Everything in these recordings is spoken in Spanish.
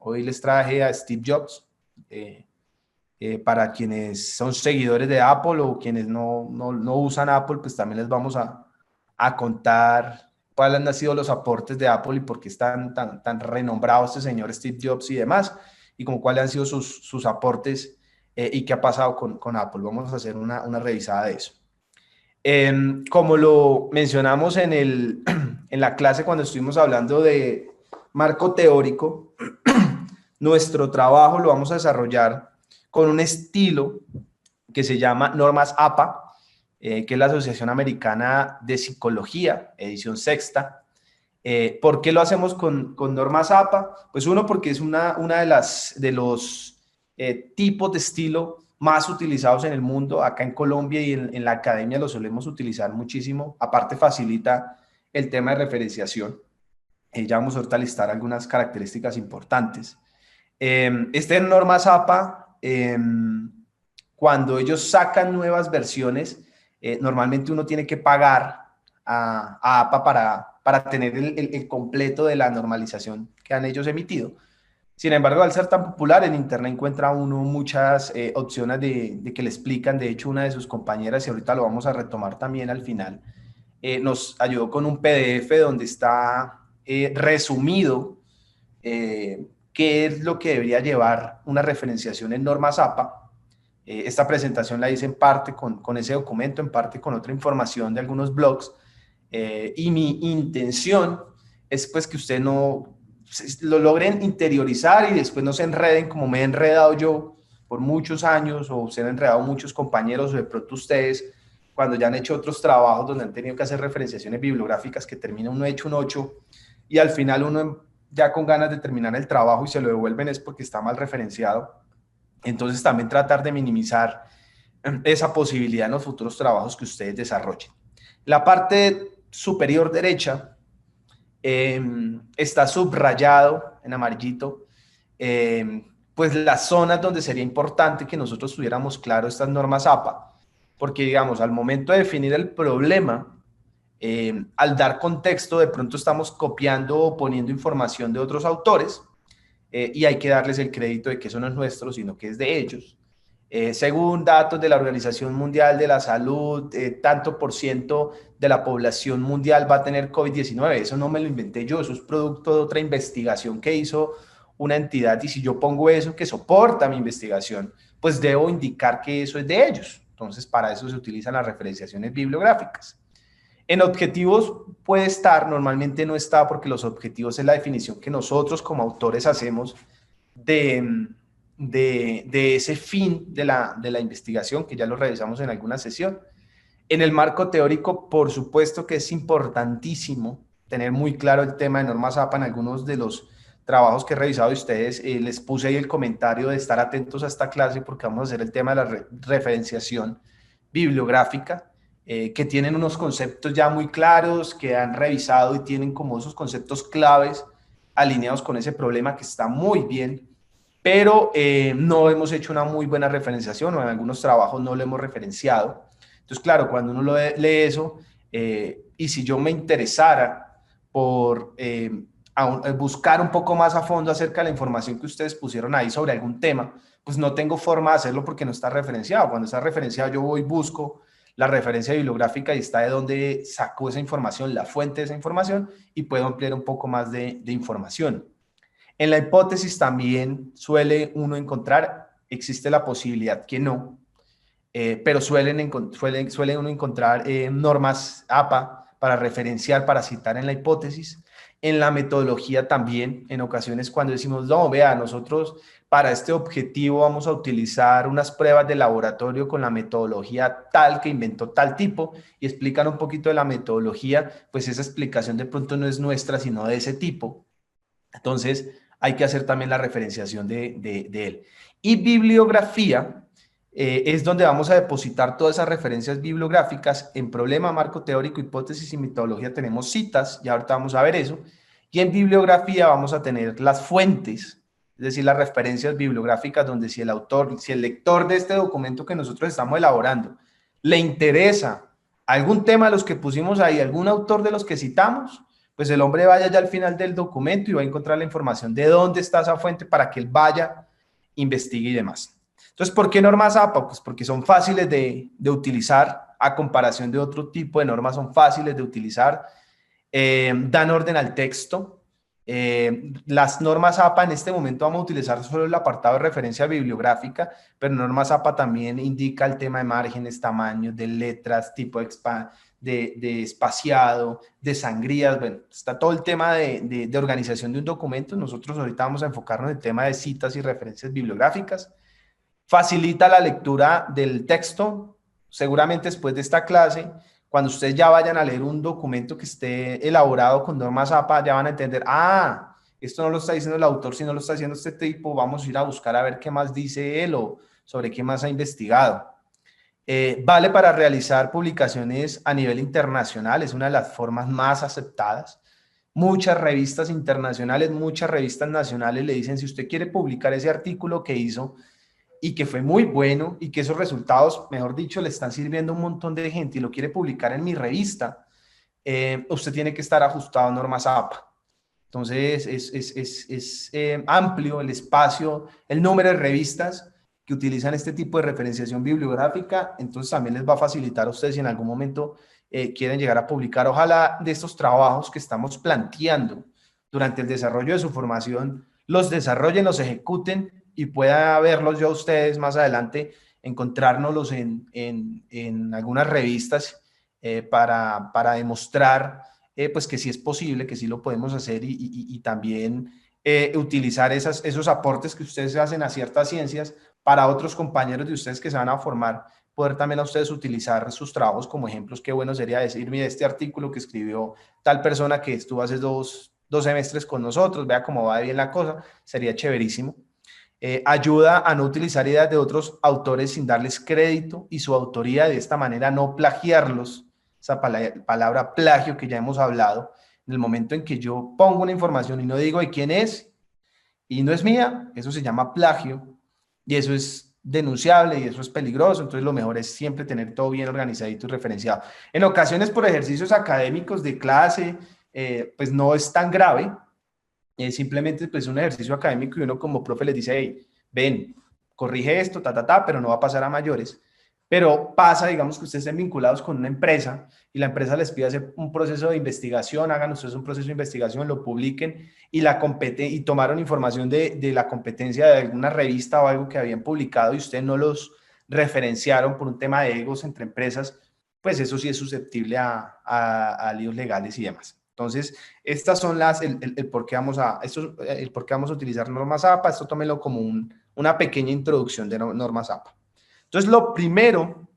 Hoy les traje a Steve Jobs. Para quienes son seguidores de Apple o quienes no usan Apple, pues también les vamos a contar cuáles han sido los aportes de Apple y por qué es tan renombrado este señor Steve Jobs y demás, y como cuáles han sido sus aportes y qué ha pasado con Apple. Vamos a hacer una revisada de eso. Como lo mencionamos en la clase cuando estuvimos hablando de marco teórico, nuestro trabajo lo vamos a desarrollar con un estilo que se llama Normas APA, que es la Asociación Americana de Psicología, edición sexta. ¿Por qué lo hacemos con Normas APA? Pues uno, porque es una de los tipos de estilo más utilizados en el mundo. Acá en Colombia y en la academia lo solemos utilizar muchísimo. Aparte facilita el tema de referenciación. Ya vamos ahorita a listar algunas características importantes. Este Normas APA, cuando ellos sacan nuevas versiones, normalmente uno tiene que pagar a APA para tener el completo de la normalización que han ellos emitido. Sin embargo, al ser tan popular, en Internet encuentra uno muchas opciones de que le explican. De hecho, una de sus compañeras, y ahorita lo vamos a retomar también al final, nos ayudó con un PDF donde está resumido qué es lo que debería llevar una referenciación en normas APA. Esta presentación la hice en parte con ese documento, en parte con otra información de algunos blogs, y mi intención es pues que ustedes lo logren interiorizar y después no se enreden como me he enredado yo por muchos años, o se han enredado muchos compañeros, o de pronto ustedes cuando ya han hecho otros trabajos donde han tenido que hacer referenciaciones bibliográficas, que termina uno hecho un 8 y al final uno ya con ganas de terminar el trabajo y se lo devuelven es porque está mal referenciado. Entonces también tratar de minimizar esa posibilidad en los futuros trabajos que ustedes desarrollen. La parte superior derecha está subrayado en amarillito, pues las zonas donde sería importante que nosotros tuviéramos claro estas normas APA, porque digamos, al momento de definir el problema, al dar contexto, de pronto estamos copiando o poniendo información de otros autores, y hay que darles el crédito de que eso no es nuestro, sino que es de ellos. Según datos de la Organización Mundial de la Salud, tanto por ciento de la población mundial va a tener COVID-19. Eso no me lo inventé yo, eso es producto de otra investigación que hizo una entidad, y si yo pongo eso que soporta mi investigación, pues debo indicar que eso es de ellos. Entonces, para eso se utilizan las referenciaciones bibliográficas. En objetivos puede estar, normalmente no está, porque los objetivos es la definición que nosotros como autores hacemos de ese fin de la investigación, que ya lo revisamos en alguna sesión. En el marco teórico, por supuesto que es importantísimo tener muy claro el tema de normas APA. En algunos de los trabajos que he revisado de ustedes, les puse ahí el comentario de estar atentos a esta clase, porque vamos a hacer el tema de la referenciación bibliográfica, que tienen unos conceptos ya muy claros, que han revisado y tienen como esos conceptos claves alineados con ese problema, que está muy bien, pero no hemos hecho una muy buena referenciación, o en algunos trabajos no lo hemos referenciado. Entonces, claro, cuando uno lee eso, y si yo me interesara por buscar un poco más a fondo acerca de la información que ustedes pusieron ahí sobre algún tema, pues no tengo forma de hacerlo porque no está referenciado. Cuando está referenciado, yo voy y busco la referencia bibliográfica y está de dónde sacó esa información, la fuente de esa información, y puedo ampliar un poco más de información. En la hipótesis también suele uno encontrar, existe la posibilidad que no, pero suele uno encontrar normas APA para referenciar, para citar en la hipótesis. En la metodología también, en ocasiones cuando decimos, no, vea, nosotros para este objetivo vamos a utilizar unas pruebas de laboratorio con la metodología tal que inventó tal tipo, y explican un poquito de la metodología, pues esa explicación de pronto no es nuestra, sino de ese tipo. Entonces, hay que hacer también la referenciación de él. Y bibliografía es donde vamos a depositar todas esas referencias bibliográficas. En problema, marco teórico, hipótesis y metodología tenemos citas, y ahorita vamos a ver eso. Y en bibliografía vamos a tener las fuentes, es decir, las referencias bibliográficas, donde si el lector de este documento que nosotros estamos elaborando le interesa algún tema de los que pusimos ahí, algún autor de los que citamos, pues el hombre vaya ya al final del documento y va a encontrar la información de dónde está esa fuente para que él vaya, investigue y demás. Entonces, ¿por qué normas APA? Pues porque son fáciles de utilizar a comparación de otro tipo de normas, son fáciles de utilizar, dan orden al texto. Las normas APA en este momento vamos a utilizar solo el apartado de referencia bibliográfica, pero normas APA también indica el tema de márgenes, tamaños, de letras, tipo de espaciado, de sangrías. Bueno, está todo el tema de organización de un documento. Nosotros ahorita vamos a enfocarnos en el tema de citas y referencias bibliográficas. Facilita la lectura del texto. Seguramente después de esta clase, cuando ustedes ya vayan a leer un documento que esté elaborado con normas APA, ya van a entender, esto no lo está diciendo el autor, sino lo está diciendo este tipo, vamos a ir a buscar a ver qué más dice él o sobre qué más ha investigado. Vale para realizar publicaciones a nivel internacional, es una de las formas más aceptadas. Muchas revistas internacionales, muchas revistas nacionales le dicen, si usted quiere publicar ese artículo que hizo, y que fue muy bueno y que esos resultados, mejor dicho, le están sirviendo a un montón de gente y lo quiere publicar en mi revista, usted tiene que estar ajustado a normas APA. Entonces, es amplio el espacio, el número de revistas que utilizan este tipo de referenciación bibliográfica, entonces también les va a facilitar a ustedes si en algún momento quieren llegar a publicar. Ojalá de estos trabajos que estamos planteando durante el desarrollo de su formación, los desarrollen, los ejecuten y pueda verlos yo a ustedes más adelante, encontrárnoslos en algunas revistas para demostrar pues que sí es posible, que sí lo podemos hacer y también utilizar esos aportes que ustedes hacen a ciertas ciencias para otros compañeros de ustedes que se van a formar, poder también a ustedes utilizar sus trabajos como ejemplos. Qué bueno sería decir, mire, este artículo que escribió tal persona que estuvo hace dos semestres con nosotros, vea cómo va bien la cosa, sería chéverísimo. Ayuda a no utilizar ideas de otros autores sin darles crédito y su autoría, de esta manera no plagiarlos. Esa palabra plagio que ya hemos hablado, en el momento en que yo pongo una información y no digo de quién es y no es mía, eso se llama plagio y eso es denunciable y eso es peligroso. Entonces lo mejor es siempre tener todo bien organizadito y referenciado. En ocasiones por ejercicios académicos de clase, pues no es tan grave, simplemente pues un ejercicio académico y uno como profe les dice, hey, ven, corrige esto, pero no va a pasar a mayores. Pero pasa, digamos, que ustedes estén vinculados con una empresa y la empresa les pide hacer un proceso de investigación, hagan ustedes un proceso de investigación, lo publiquen y tomaron información de la competencia de alguna revista o algo que habían publicado y ustedes no los referenciaron por un tema de egos entre empresas, pues eso sí es susceptible a líos legales y demás. Entonces, estas son el por qué vamos a utilizar normas APA. Esto tómelo como una pequeña introducción de normas APA. Entonces, lo primero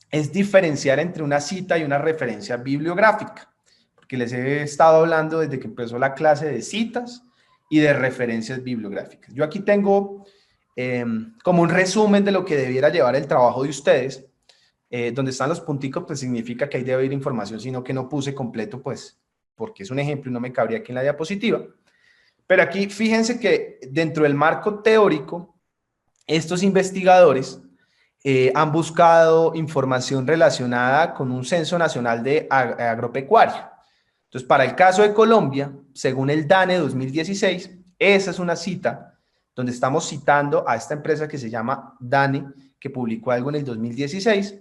es diferenciar entre una cita y una referencia bibliográfica, porque les he estado hablando desde que empezó la clase de citas y de referencias bibliográficas. Yo aquí tengo como un resumen de lo que debiera llevar el trabajo de ustedes. Donde están los punticos, pues significa que ahí debe ir información, sino que no puse completo, pues porque es un ejemplo y no me cabría aquí en la diapositiva. Pero aquí fíjense que dentro del marco teórico, estos investigadores han buscado información relacionada con un censo nacional de agropecuario. Entonces, para el caso de Colombia, según el DANE 2016, esa es una cita donde estamos citando a esta empresa que se llama DANE, que publicó algo en el 2016.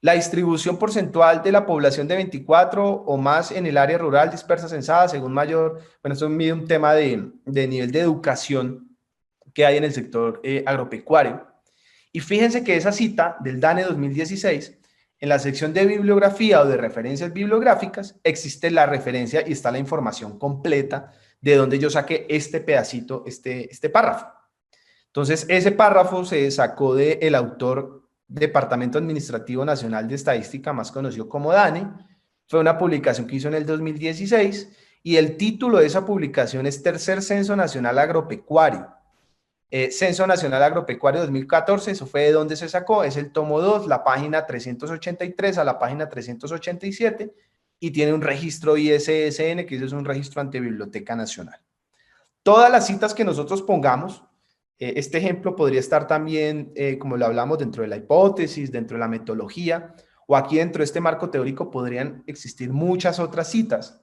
La distribución porcentual de la población de 24 o más en el área rural dispersa censada según mayor, bueno, esto mide un tema de nivel de educación que hay en el sector agropecuario. Y fíjense que esa cita del DANE 2016, en la sección de bibliografía o de referencias bibliográficas, existe la referencia y está la información completa de donde yo saqué este pedacito, este párrafo. Entonces, ese párrafo se sacó del autor Departamento Administrativo Nacional de Estadística, más conocido como DANE. Fue una publicación que hizo en el 2016 y el título de esa publicación es Tercer Censo Nacional Agropecuario. Censo Nacional Agropecuario 2014, eso fue de donde se sacó, es el tomo 2, la página 383 a la página 387 y tiene un registro ISSN, que es un registro ante Biblioteca Nacional. Todas las citas que nosotros pongamos, este ejemplo podría estar también, como lo hablamos, dentro de la hipótesis, dentro de la metodología, o aquí dentro de este marco teórico podrían existir muchas otras citas.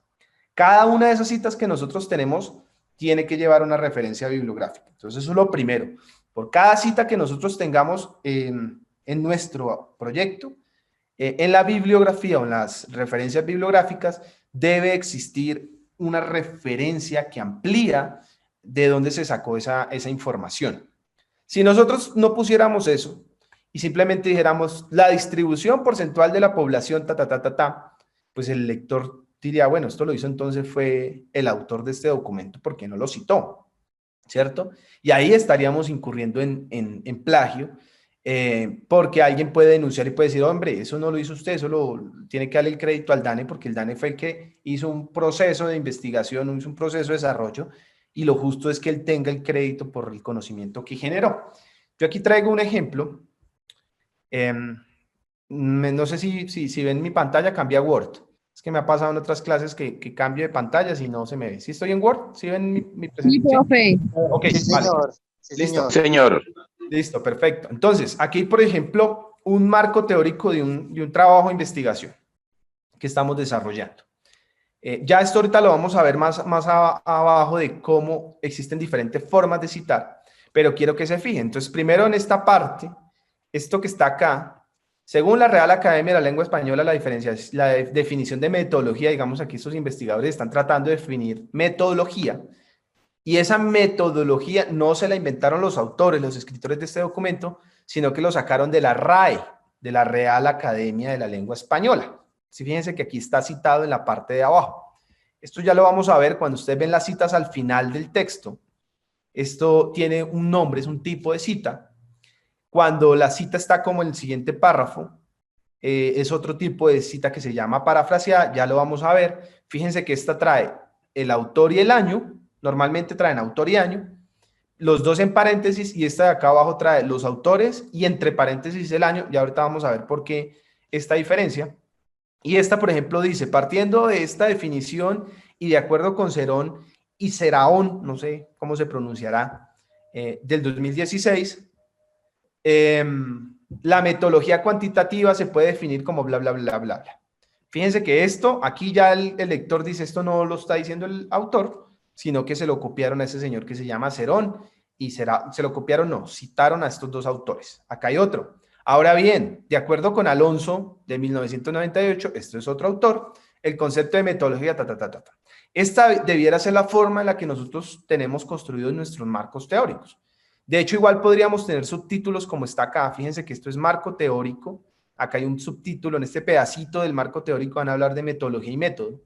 Cada una de esas citas que nosotros tenemos tiene que llevar una referencia bibliográfica. Entonces, eso es lo primero. Por cada cita que nosotros tengamos en nuestro proyecto, en la bibliografía o en las referencias bibliográficas, debe existir una referencia que amplía de dónde se sacó esa información. Si nosotros no pusiéramos eso y simplemente dijéramos la distribución porcentual de la población, pues el lector diría, bueno, esto lo hizo entonces fue el autor de este documento porque no lo citó, ¿cierto? Y ahí estaríamos incurriendo en plagio, porque alguien puede denunciar y puede decir, hombre, eso no lo hizo usted, eso tiene que darle el crédito al DANE porque el DANE fue el que hizo un proceso de investigación, hizo un proceso de desarrollo, y lo justo es que él tenga el crédito por el conocimiento que generó. Yo aquí traigo un ejemplo. No sé si ven mi pantalla, cambia a Word. Es que me ha pasado en otras clases que cambio de pantallas y no se me ve. ¿Sí estoy en Word? ¿Sí ven mi Sí, presentación? profe. Ok, Sí, vale. señor. Sí, Listo. señor. Listo, perfecto. Entonces, aquí, por ejemplo, un marco teórico de un trabajo de investigación que estamos desarrollando. Ya esto ahorita lo vamos a ver más abajo de cómo existen diferentes formas de citar, pero quiero que se fijen. Entonces, primero en esta parte, esto que está acá, según la Real Academia de la Lengua Española, la definición de metodología, digamos aquí estos investigadores están tratando de definir metodología, y esa metodología no se la inventaron los autores, los escritores de este documento, sino que lo sacaron de la RAE, de la Real Academia de la Lengua Española. Sí, fíjense que aquí está citado en la parte de abajo. Esto ya lo vamos a ver cuando ustedes ven las citas al final del texto. Esto tiene un nombre, es un tipo de cita. Cuando la cita está como en el siguiente párrafo, es otro tipo de cita que se llama parafraseada, ya lo vamos a ver. Fíjense que esta trae el autor y el año, normalmente traen autor y año, los dos en paréntesis, y esta de acá abajo trae los autores y entre paréntesis el año, y ahorita vamos a ver por qué esta diferencia. Y esta, por ejemplo, dice, partiendo de esta definición y de acuerdo con Cerón y Seraón, no sé cómo se pronunciará, del 2016, la metodología cuantitativa se puede definir como bla, bla, bla, bla, bla. Fíjense que esto, aquí ya el lector dice, esto no lo está diciendo el autor, sino que se lo copiaron a ese señor que se llama Cerón, y se lo copiaron, no, citaron a estos dos autores. Acá hay otro. Ahora bien, de acuerdo con Alonso de 1998, esto es otro autor, el concepto de metodología, Esta debiera ser la forma en la que nosotros tenemos construidos nuestros marcos teóricos. De hecho, igual podríamos tener subtítulos como está acá. Fíjense que esto es marco teórico. Acá hay un subtítulo, en este pedacito del marco teórico van a hablar de metodología y método.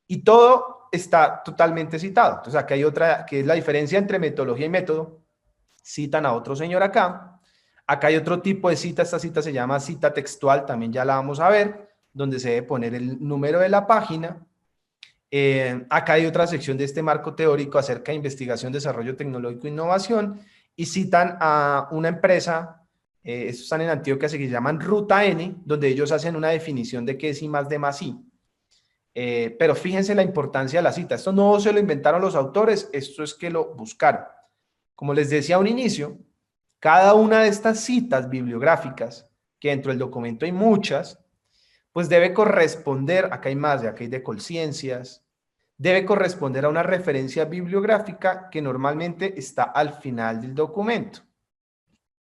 Y todo está totalmente citado. Entonces, acá hay otra, que es la diferencia entre metodología y método. Citan a otro señor acá. Acá hay otro tipo de cita. Esta cita se llama cita textual, también ya la vamos a ver, donde se debe poner el número de la página. Acá hay otra sección de este marco teórico acerca de investigación, desarrollo tecnológico e innovación, y citan a una empresa, estos están en Antioquia, se llaman Ruta N, donde ellos hacen una definición de qué es I más D más I. Pero fíjense la importancia de la cita. Esto no se lo inventaron los autores, esto es que lo buscaron. Como les decía a un inicio, cada una de estas citas bibliográficas, que dentro del documento hay muchas, pues debe corresponder, acá hay más, acá hay de Colciencias, debe corresponder a una referencia bibliográfica que normalmente está al final del documento.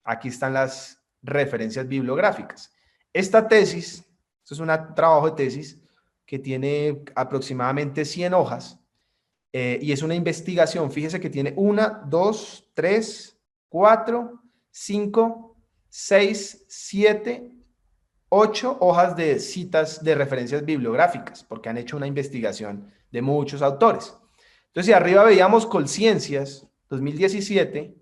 Aquí están las referencias bibliográficas. Esta tesis, esto es un trabajo de tesis que tiene aproximadamente 100 hojas, y es una investigación. Fíjese que tiene 1, 2, 3, 4, 5, 6, 7, 8 hojas de citas de referencias bibliográficas, porque han hecho una investigación de muchos autores. Entonces, si arriba veíamos Colciencias 2017,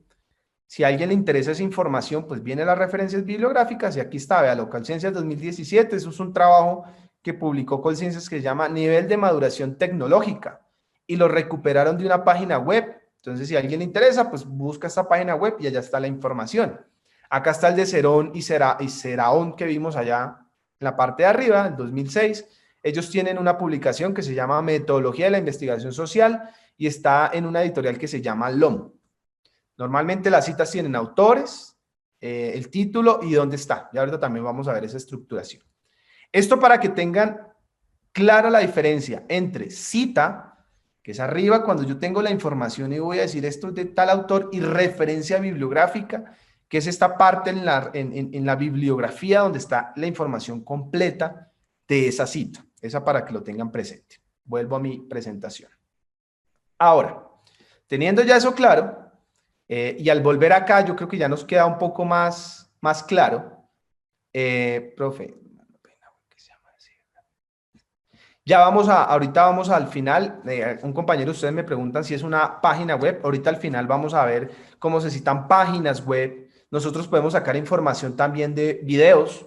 si a alguien le interesa esa información, pues viene las referencias bibliográficas y aquí está, véalo, Colciencias 2017, eso es un trabajo que publicó Colciencias que se llama Nivel de Maduración Tecnológica, y lo recuperaron de una página web. Entonces, si a alguien le interesa, pues busca esta página web y allá está la información. Acá está el de Cerón y Seraón que vimos allá en la parte de arriba, en 2006. Ellos tienen una publicación que se llama Metodología de la Investigación Social y está en una editorial que se llama LOM. Normalmente las citas tienen autores, el título y dónde está. Y ahorita también vamos a ver esa estructuración. Esto para que tengan clara la diferencia entre cita, que es arriba cuando yo tengo la información y voy a decir esto es de tal autor, y referencia bibliográfica, que es esta parte en la bibliografía donde está la información completa de esa cita. Esa para que lo tengan presente. Vuelvo a mi presentación. Ahora, teniendo ya eso claro, y al volver acá, yo creo que ya nos queda un poco más claro. Profe, ya ahorita vamos al final. Un compañero de ustedes me preguntan si es una página web. Ahorita al final vamos a ver cómo se citan páginas web. Nosotros podemos sacar información también de videos,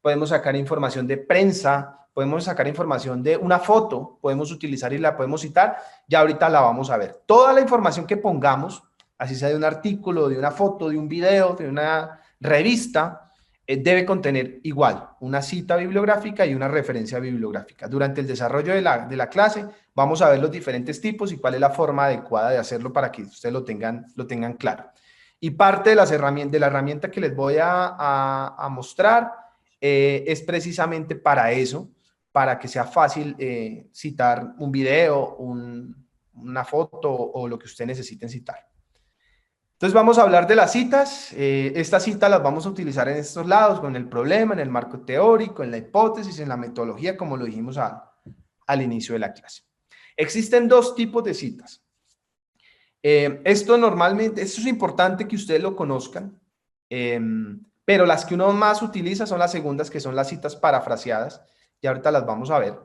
podemos sacar información de prensa, podemos sacar información de una foto, podemos utilizar y la podemos citar. Ya ahorita la vamos a ver. Toda la información que pongamos, así sea de un artículo, de una foto, de un video, de una revista, debe contener igual una cita bibliográfica y una referencia bibliográfica. Durante el desarrollo de la clase vamos a ver los diferentes tipos y cuál es la forma adecuada de hacerlo para que ustedes lo tengan claro. Y parte de la herramienta que les voy a mostrar es precisamente para eso, para que sea fácil citar un video, una foto o lo que ustedes necesiten citar. Entonces vamos a hablar de las citas. Estas citas las vamos a utilizar en estos lados, con el problema, en el marco teórico, en la hipótesis, en la metodología, como lo dijimos al inicio de la clase. Existen dos tipos de citas. Esto es importante que ustedes lo conozcan, pero las que uno más utiliza son las segundas, que son las citas parafraseadas, y ahorita las vamos a ver.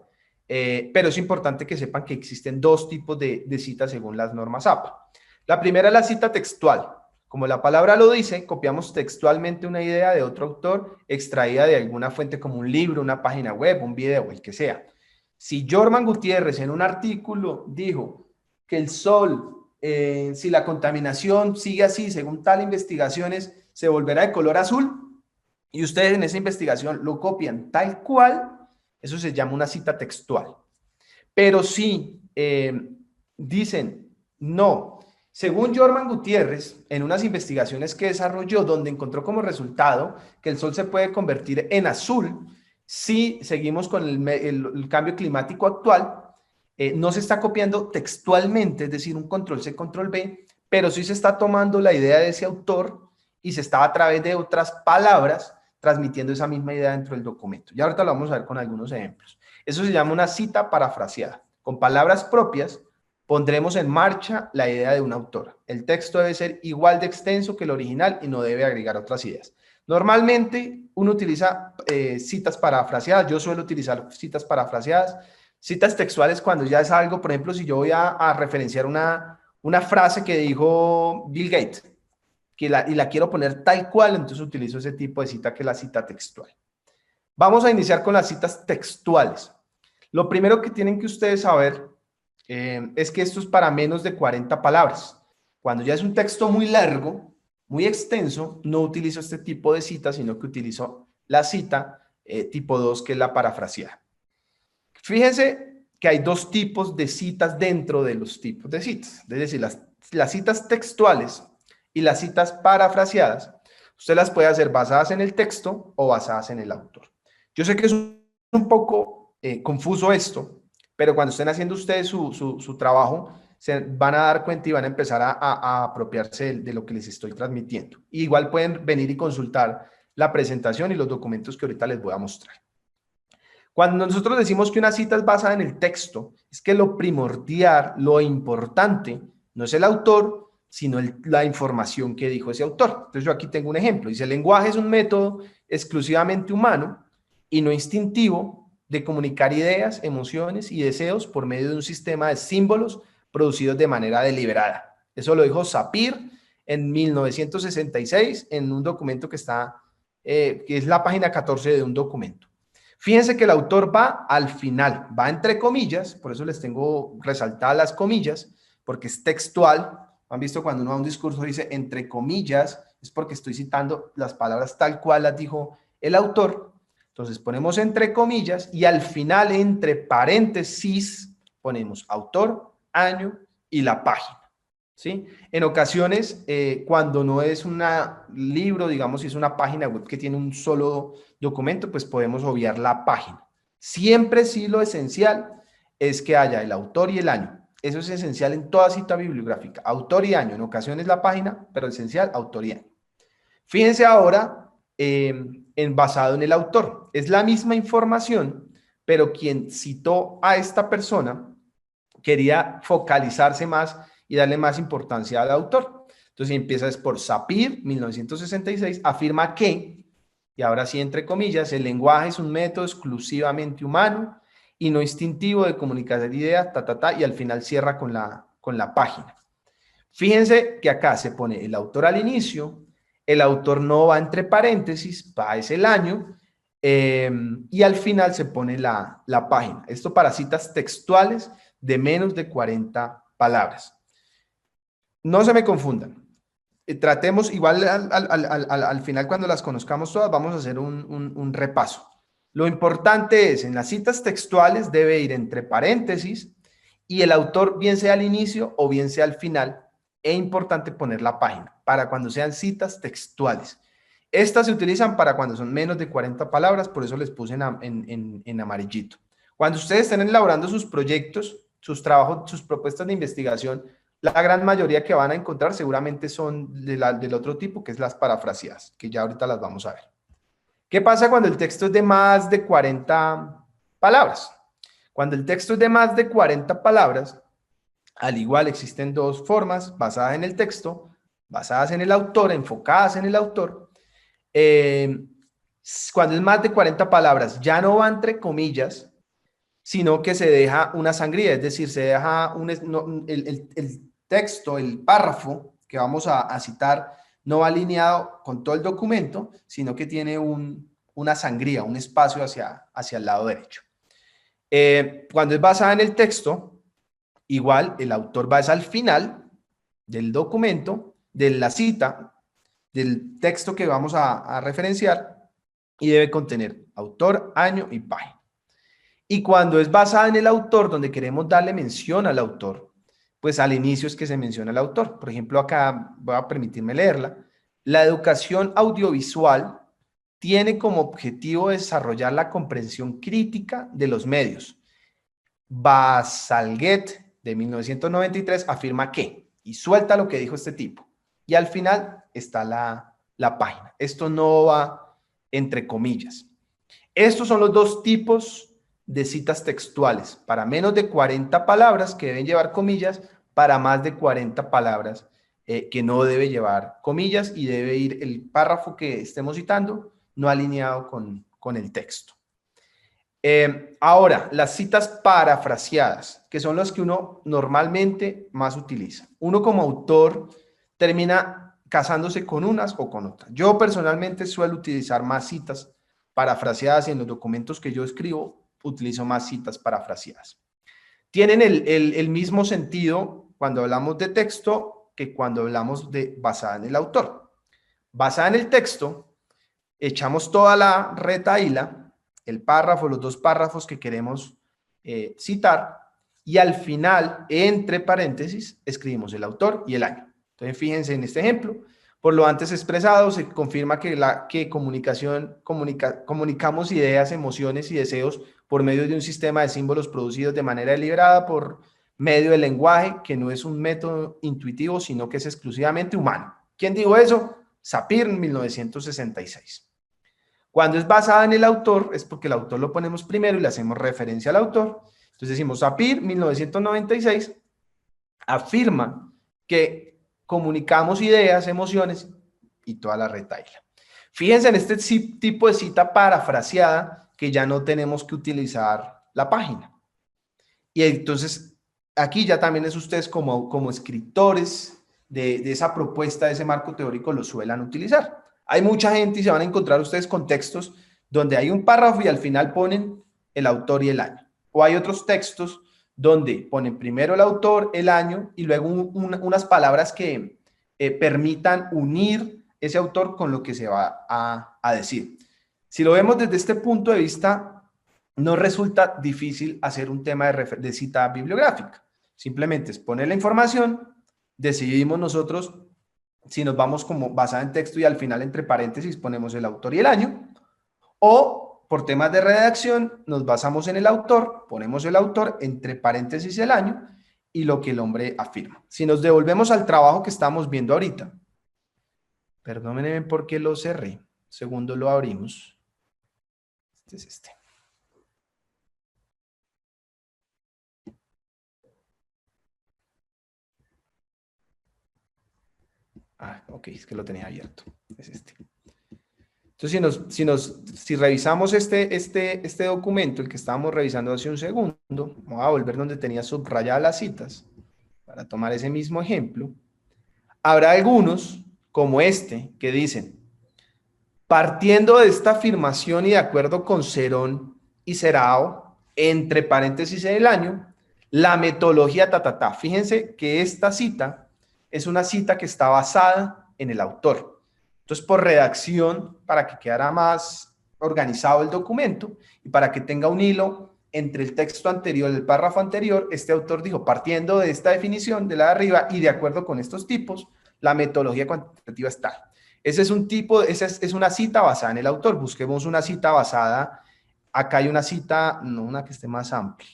Pero es importante que sepan que existen dos tipos de citas según las normas APA. La primera es la cita textual. Como la palabra lo dice, copiamos textualmente una idea de otro autor extraída de alguna fuente como un libro, una página web, un video, el que sea. Si Jorman Gutiérrez en un artículo dijo que el sol, si la contaminación sigue así, según tal investigaciones, se volverá de color azul, y ustedes en esa investigación lo copian tal cual, eso se llama una cita textual. Pero si dicen, no, según Jorman Gutiérrez, en unas investigaciones que desarrolló, donde encontró como resultado que el sol se puede convertir en azul si seguimos con el cambio climático actual, no se está copiando textualmente, es decir, un control C, control V, pero sí se está tomando la idea de ese autor y se está a través de otras palabras transmitiendo esa misma idea dentro del documento. Y ahorita lo vamos a ver con algunos ejemplos. Eso se llama una cita parafraseada. Con palabras propias, pondremos en marcha la idea de un autor. El texto debe ser igual de extenso que el original y no debe agregar otras ideas. Normalmente uno utiliza citas parafraseadas. Yo suelo utilizar citas parafraseadas. Citas textuales cuando ya es algo, por ejemplo, si yo voy a referenciar una frase que dijo Bill Gates y la quiero poner tal cual, entonces utilizo ese tipo de cita que es la cita textual. Vamos a iniciar con las citas textuales. Lo primero que tienen que ustedes saber es que esto es para menos de 40 palabras. Cuando ya es un texto muy largo, muy extenso, no utilizo este tipo de cita, sino que utilizo la cita tipo 2, que es la parafraseada. Fíjense que hay dos tipos de citas dentro de los tipos de citas. Es decir, las citas textuales y las citas parafraseadas, usted las puede hacer basadas en el texto o basadas en el autor. Yo sé que es un poco confuso esto, pero cuando estén haciendo ustedes su trabajo, se van a dar cuenta y van a empezar a apropiarse de lo que les estoy transmitiendo. Y igual pueden venir y consultar la presentación y los documentos que ahorita les voy a mostrar. Cuando nosotros decimos que una cita es basada en el texto, es que lo primordial, lo importante, no es el autor, sino la información que dijo ese autor. Entonces yo aquí tengo un ejemplo. Dice, el lenguaje es un método exclusivamente humano y no instintivo de comunicar ideas, emociones y deseos por medio de un sistema de símbolos producidos de manera deliberada. Eso lo dijo Sapir en 1966 en un documento que es la página 14 de un documento. Fíjense que el autor va al final, va entre comillas, por eso les tengo resaltadas las comillas, porque es textual. ¿Han visto cuando uno va a un discurso y dice entre comillas? Es porque estoy citando las palabras tal cual las dijo el autor. Entonces ponemos entre comillas y al final entre paréntesis ponemos autor, año y la página. ¿Sí? En ocasiones, cuando no es un libro, digamos, si es una página web que tiene un solo documento, pues podemos obviar la página. Siempre sí lo esencial es que haya el autor y el año. Eso es esencial en toda cita bibliográfica. Autor y año. En ocasiones la página, pero esencial, autor y año. Fíjense ahora basado en el autor. Es la misma información, pero quien citó a esta persona quería focalizarse más y darle más importancia al autor. Entonces empieza es por Sapir, 1966, afirma que, y ahora sí entre comillas, el lenguaje es un método exclusivamente humano y no instintivo de comunicar ideas, y al final cierra con la página. Fíjense que acá se pone el autor al inicio, el autor no va entre paréntesis, va es el año, y al final se pone la página. Esto para citas textuales de menos de 40 palabras. No se me confundan. Tratemos, igual al final cuando las conozcamos todas, vamos a hacer un repaso. Lo importante es, en las citas textuales debe ir entre paréntesis y el autor bien sea al inicio o bien sea al final. Es importante poner la página para cuando sean citas textuales. Estas se utilizan para cuando son menos de 40 palabras, por eso les puse en amarillito. Cuando ustedes estén elaborando sus proyectos, sus trabajos, sus propuestas de investigación, la gran mayoría que van a encontrar seguramente son del otro tipo, que es las parafraseadas, que ya ahorita las vamos a ver. ¿Qué pasa cuando el texto es de más de 40 palabras? Cuando el texto es de más de 40 palabras, al igual existen dos formas basadas en el texto, basadas en el autor, enfocadas en el autor. Cuando es más de 40 palabras, ya no va entre comillas, sino que se deja una sangría, es decir, se deja el texto, el párrafo que vamos a citar, no va alineado con todo el documento, sino que tiene una sangría, un espacio hacia el lado derecho. Cuando es basada en el texto, igual el autor va al final del documento, de la cita, del texto que vamos a referenciar, y debe contener autor, año y página. Y cuando es basada en el autor, donde queremos darle mención al autor, pues al inicio es que se menciona al autor. Por ejemplo, acá voy a permitirme leerla. La educación audiovisual tiene como objetivo desarrollar la comprensión crítica de los medios. Bazalgette, de 1993, afirma que, y suelta lo que dijo este tipo. Y al final está la página. Esto no va entre comillas. Estos son los dos tipos de citas textuales, para menos de 40 palabras que deben llevar comillas, para más de 40 palabras que no debe llevar comillas y debe ir el párrafo que estemos citando no alineado con el texto. Ahora, las citas parafraseadas, que son las que uno normalmente más utiliza. Uno como autor termina casándose con unas o con otras. Yo personalmente suelo utilizar más citas parafraseadas y en los documentos que yo escribo utilizo más citas parafraseadas. Tienen el mismo sentido cuando hablamos de texto que cuando hablamos de basada en el autor. Basada en el texto, echamos toda la retahíla, el párrafo, los dos párrafos que queremos citar, y al final, entre paréntesis, escribimos el autor y el año. Entonces, fíjense en este ejemplo. Por lo antes expresado, se confirma que comunicamos ideas, emociones y deseos por medio de un sistema de símbolos producidos de manera deliberada por medio del lenguaje, que no es un método intuitivo, sino que es exclusivamente humano. ¿Quién dijo eso? Sapir, 1966. Cuando es basada en el autor, es porque el autor lo ponemos primero y le hacemos referencia al autor. Entonces decimos, Sapir, 1996, afirma que comunicamos ideas, emociones y toda la retahíla. Fíjense en este tipo de cita parafraseada que ya no tenemos que utilizar la página. Y entonces aquí ya también es ustedes como escritores de esa propuesta, de ese marco teórico, lo suelan utilizar. Hay mucha gente y se van a encontrar ustedes con textos donde hay un párrafo y al final ponen el autor y el año. O hay otros textos donde ponen primero el autor, el año y luego unas palabras que permitan unir ese autor con lo que se va a decir. Si lo vemos desde este punto de vista, no resulta difícil hacer un tema de cita bibliográfica. Simplemente es poner la información, decidimos nosotros si nos vamos como basada en texto y al final entre paréntesis ponemos el autor y el año, o por temas de redacción, nos basamos en el autor, ponemos el autor, entre paréntesis el año, y lo que el hombre afirma. Si nos devolvemos al trabajo que estamos viendo ahorita, perdónenme porque lo cerré, segundo lo abrimos, este es este. Ah, ok, es que lo tenía abierto, es este. Entonces, si revisamos este documento, el que estábamos revisando hace un segundo, vamos a volver donde tenía subrayadas las citas, para tomar ese mismo ejemplo. Habrá algunos, como este, que dicen, partiendo de esta afirmación y de acuerdo con Cerón y Serao, entre paréntesis en el año, la metodología Fíjense que esta cita es una cita que está basada en el autor. Entonces, por redacción, para que quedara más organizado el documento y para que tenga un hilo entre el texto anterior y el párrafo anterior, este autor dijo, partiendo de esta definición de la de arriba y de acuerdo con estos tipos, la metodología cuantitativa es tal. Ese es un tipo, esa es una cita basada en el autor. Busquemos una cita basada, acá hay una cita, no una que esté más amplia.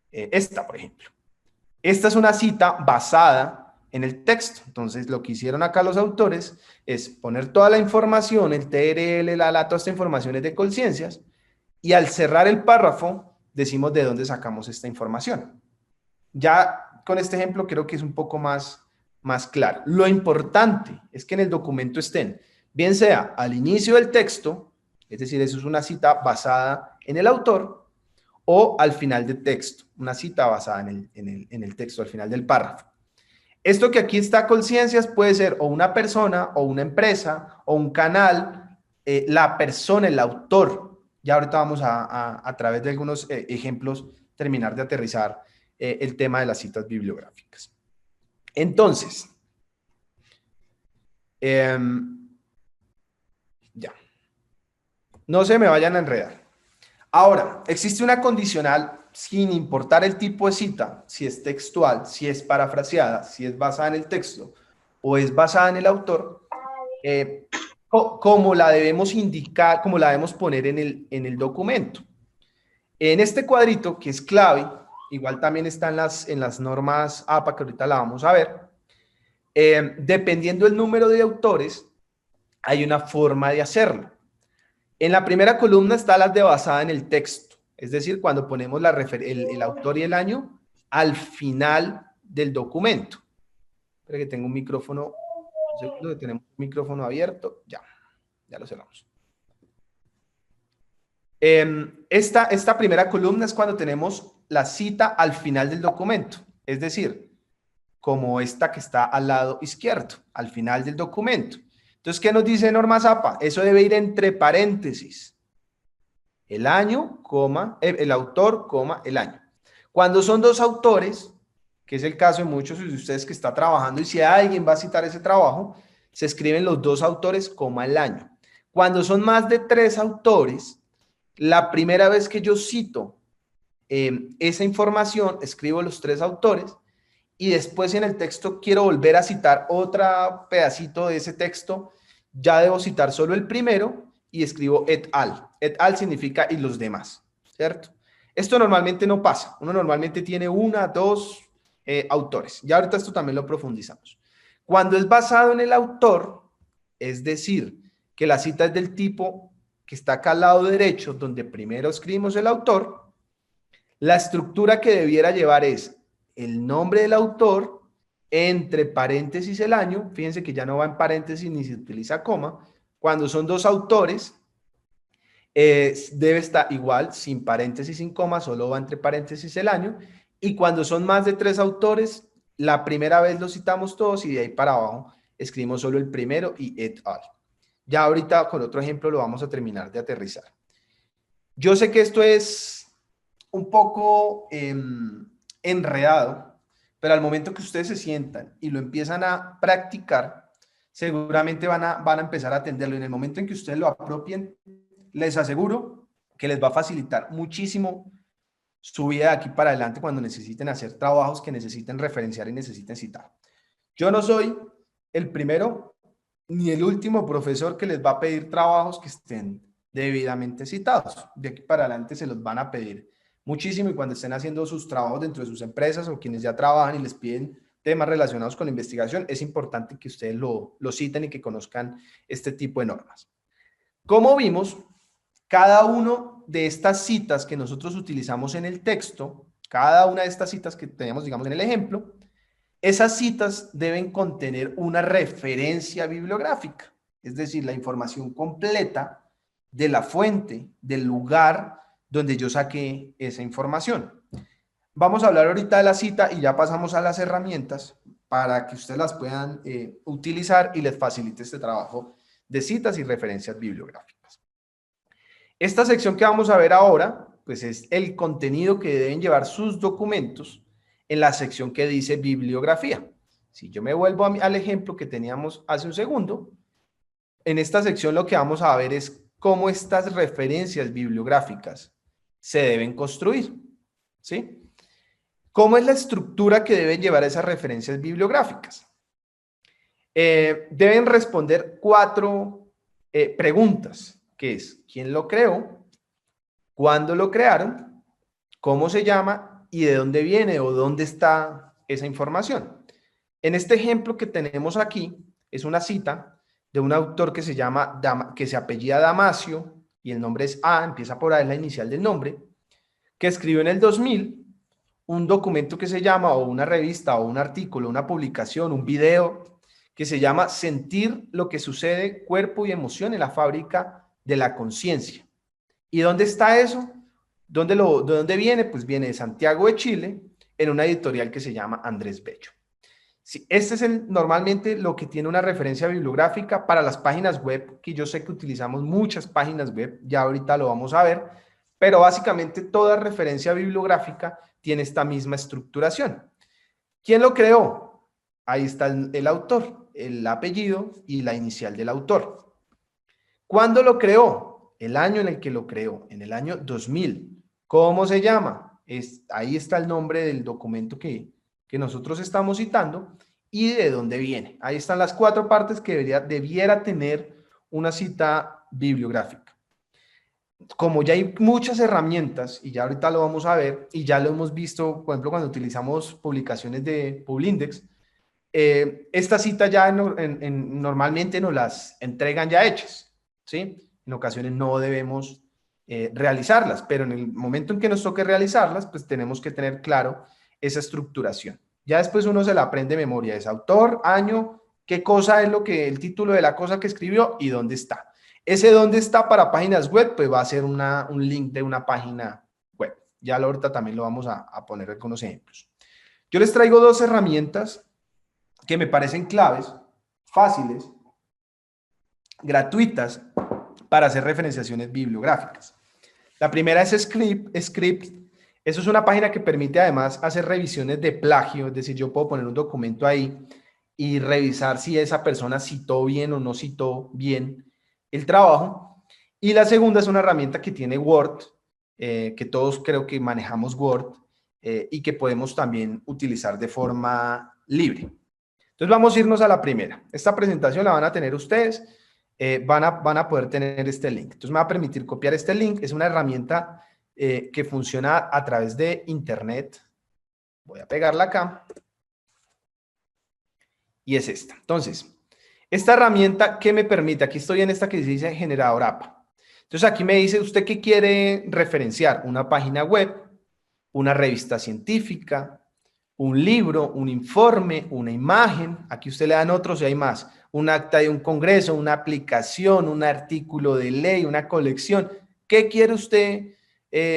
Esta, por ejemplo. Esta es una cita basada en el texto. Entonces, lo que hicieron acá los autores es poner toda la información, el TRL, toda esta información es de Colciencias, y al cerrar el párrafo, decimos de dónde sacamos esta información. Ya con este ejemplo creo que es un poco más claro. Lo importante es que en el documento estén, bien sea al inicio del texto, es decir, eso es una cita basada en el autor, o al final del texto, una cita basada en el texto, al final del párrafo. Esto que aquí está Colciencias puede ser o una persona, o una empresa, o un canal, la persona, el autor. Ya ahorita vamos a través de algunos ejemplos, terminar de aterrizar el tema de las citas bibliográficas. Entonces, ya. No se me vayan a enredar. Ahora, existe una condicional sin importar el tipo de cita, si es textual, si es parafraseada, si es basada en el texto o es basada en el autor, como la debemos indicar, como la debemos poner en el documento. En este cuadrito, que es clave, igual también está en las normas APA, que ahorita la vamos a ver, dependiendo del número de autores, hay una forma de hacerlo. En la primera columna está la de basada en el texto, es decir, cuando ponemos el autor y el año al final del documento. Espera que tengo un micrófono, un segundo que tenemos un micrófono abierto, ya lo cerramos. Esta primera columna es cuando tenemos la cita al final del documento, es decir, como esta que está al lado izquierdo, al final del documento. Entonces, ¿qué nos dice Norma Zapa? Eso debe ir entre paréntesis. El año, coma, el autor, coma, el año. Cuando son dos autores, que es el caso de muchos de ustedes que está trabajando, y si alguien va a citar ese trabajo, se escriben los dos autores, coma, el año. Cuando son más de tres autores, la primera vez que yo cito esa información, escribo los tres autores, y después en el texto quiero volver a citar otro pedacito de ese texto, ya debo citar solo el primero y escribo et al. Et al significa y los demás, ¿cierto? Esto normalmente no pasa. Uno normalmente tiene una, dos autores. Ya ahorita esto también lo profundizamos. Cuando es basado en el autor, es decir, que la cita es del tipo que está acá al lado derecho, donde primero escribimos el autor, la estructura que debiera llevar es el nombre del autor, entre paréntesis el año, fíjense que ya no va en paréntesis ni se utiliza coma, cuando son dos autores, debe estar igual, sin paréntesis, sin coma, solo va entre paréntesis el año, y cuando son más de tres autores, la primera vez los citamos todos y de ahí para abajo escribimos solo el primero y et al. Ya ahorita con otro ejemplo lo vamos a terminar de aterrizar. Yo sé que esto es un poco enredado, pero al momento que ustedes se sientan y lo empiezan a practicar, seguramente van a empezar a atenderlo. En el momento en que ustedes lo apropien, les aseguro que les va a facilitar muchísimo su vida de aquí para adelante cuando necesiten hacer trabajos que necesiten referenciar y necesiten citar. Yo no soy el primero ni el último profesor que les va a pedir trabajos que estén debidamente citados. De aquí para adelante se los van a pedir muchísimo y cuando estén haciendo sus trabajos dentro de sus empresas o quienes ya trabajan y les piden temas relacionados con la investigación, es importante que ustedes lo citen y que conozcan este tipo de normas. Como vimos, cada una de estas citas que nosotros utilizamos en el texto, cada una de estas citas que tenemos, digamos, en el ejemplo, esas citas deben contener una referencia bibliográfica, es decir, la información completa de la fuente, del lugar donde yo saqué esa información. Vamos a hablar ahorita de la cita y ya pasamos a las herramientas para que ustedes las puedan utilizar y les facilite este trabajo de citas y referencias bibliográficas. Esta sección que vamos a ver ahora, pues es el contenido que deben llevar sus documentos en la sección que dice bibliografía. Si yo me vuelvo al ejemplo que teníamos hace un segundo, en esta sección lo que vamos a ver es cómo estas referencias bibliográficas se deben construir, ¿sí? ¿Cómo es la estructura que deben llevar esas referencias bibliográficas? Deben responder 4 preguntas, que es ¿quién lo creó? ¿Cuándo lo crearon? ¿Cómo se llama? ¿Y de dónde viene o dónde está esa información? En este ejemplo que tenemos aquí, es una cita de un autor que se apellida Damasio, y el nombre es A, empieza por A, es la inicial del nombre, que escribió en el 2000 un documento que se llama, o una revista, o un artículo, una publicación, un video, que se llama Sentir lo que sucede, cuerpo y emoción en la fábrica de la conciencia. ¿Y dónde está eso? ¿De dónde viene? Pues viene de Santiago de Chile, en una editorial que se llama Andrés Bello. Sí, este es normalmente lo que tiene una referencia bibliográfica para las páginas web, que yo sé que utilizamos muchas páginas web, ya ahorita lo vamos a ver, pero básicamente toda referencia bibliográfica tiene esta misma estructuración. ¿Quién lo creó? Ahí está el autor, el apellido y la inicial del autor. ¿Cuándo lo creó? El año en el que lo creó, en el año 2000. ¿Cómo se llama? Ahí está el nombre del documento que nosotros estamos citando y de dónde viene. Ahí están las 4 partes que debiera tener una cita bibliográfica. Como ya hay muchas herramientas, y ya ahorita lo vamos a ver, y ya lo hemos visto, por ejemplo, cuando utilizamos publicaciones de Publindex, esta cita ya normalmente nos las entregan ya hechas, ¿sí? En ocasiones no debemos realizarlas, pero en el momento en que nos toque realizarlas, pues tenemos que tener claro esa estructuración. Ya después uno se la aprende de memoria, es autor, año, qué cosa es el título de la cosa que escribió y dónde está. Ese dónde está para páginas web, pues va a ser un link de una página web. Ya ahorita también lo vamos a poner algunos ejemplos. Yo les traigo 2 herramientas que me parecen claves, fáciles, gratuitas, para hacer referenciaciones bibliográficas. La primera es Script. Eso es una página que permite además hacer revisiones de plagio, es decir, yo puedo poner un documento ahí y revisar si esa persona citó bien o no citó bien el trabajo. Y la segunda es una herramienta que tiene Word, que todos creo que manejamos Word, y que podemos también utilizar de forma libre. Entonces vamos a irnos a la primera. Esta presentación la van a tener ustedes, van a poder tener este link. Entonces me va a permitir copiar este link. Es una herramienta que funciona a través de internet. Voy a pegarla acá. Y es esta. Entonces, esta herramienta que me permite, aquí estoy en esta que dice generador APA. Entonces aquí me dice usted qué quiere referenciar, una página web, una revista científica, un libro, un informe, una imagen, aquí usted le dan otros y hay más, un acta de un congreso, una aplicación, un artículo de ley, una colección. ¿Qué quiere usted?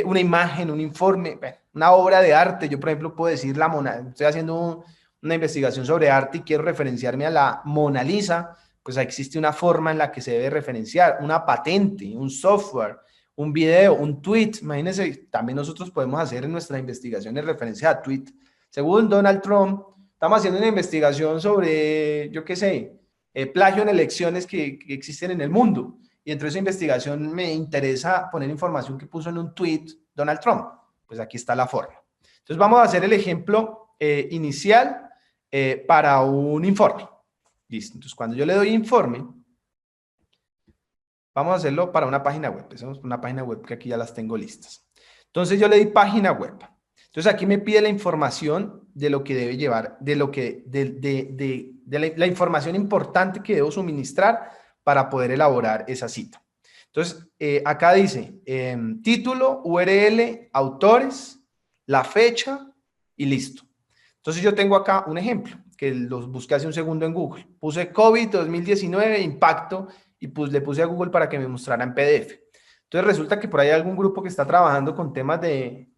Una imagen, un informe, una obra de arte. Yo, por ejemplo, puedo decir la Mona, estoy haciendo una investigación sobre arte y quiero referenciarme a la Mona Lisa, pues existe una forma en la que se debe referenciar, una patente, un software, un video, un tweet. Imagínense, también nosotros podemos hacer en nuestras investigaciones referencia a tweet. Según Donald Trump, estamos haciendo una investigación sobre, yo qué sé, plagio en elecciones que existen en el mundo. Y dentro de esa investigación me interesa poner información que puso en un tweet Donald Trump. Pues aquí está la forma. Entonces vamos a hacer el ejemplo inicial para un informe. Listo. Entonces cuando yo le doy informe, Vamos a hacerlo para una página web. Empecemos por una página web que aquí ya las tengo listas. Entonces yo le di página web. Entonces aquí me pide la información de lo que debe llevar, de lo que, de la información importante que debo suministrar para poder elaborar esa cita. Entonces acá dice título, URL, autores, la fecha y listo. Entonces yo tengo acá un ejemplo que los busqué hace un segundo en Google. Puse COVID 2019, impacto, y pues le puse a Google para que me mostrara en PDF. Entonces resulta que por ahí hay algún grupo que está trabajando con temas de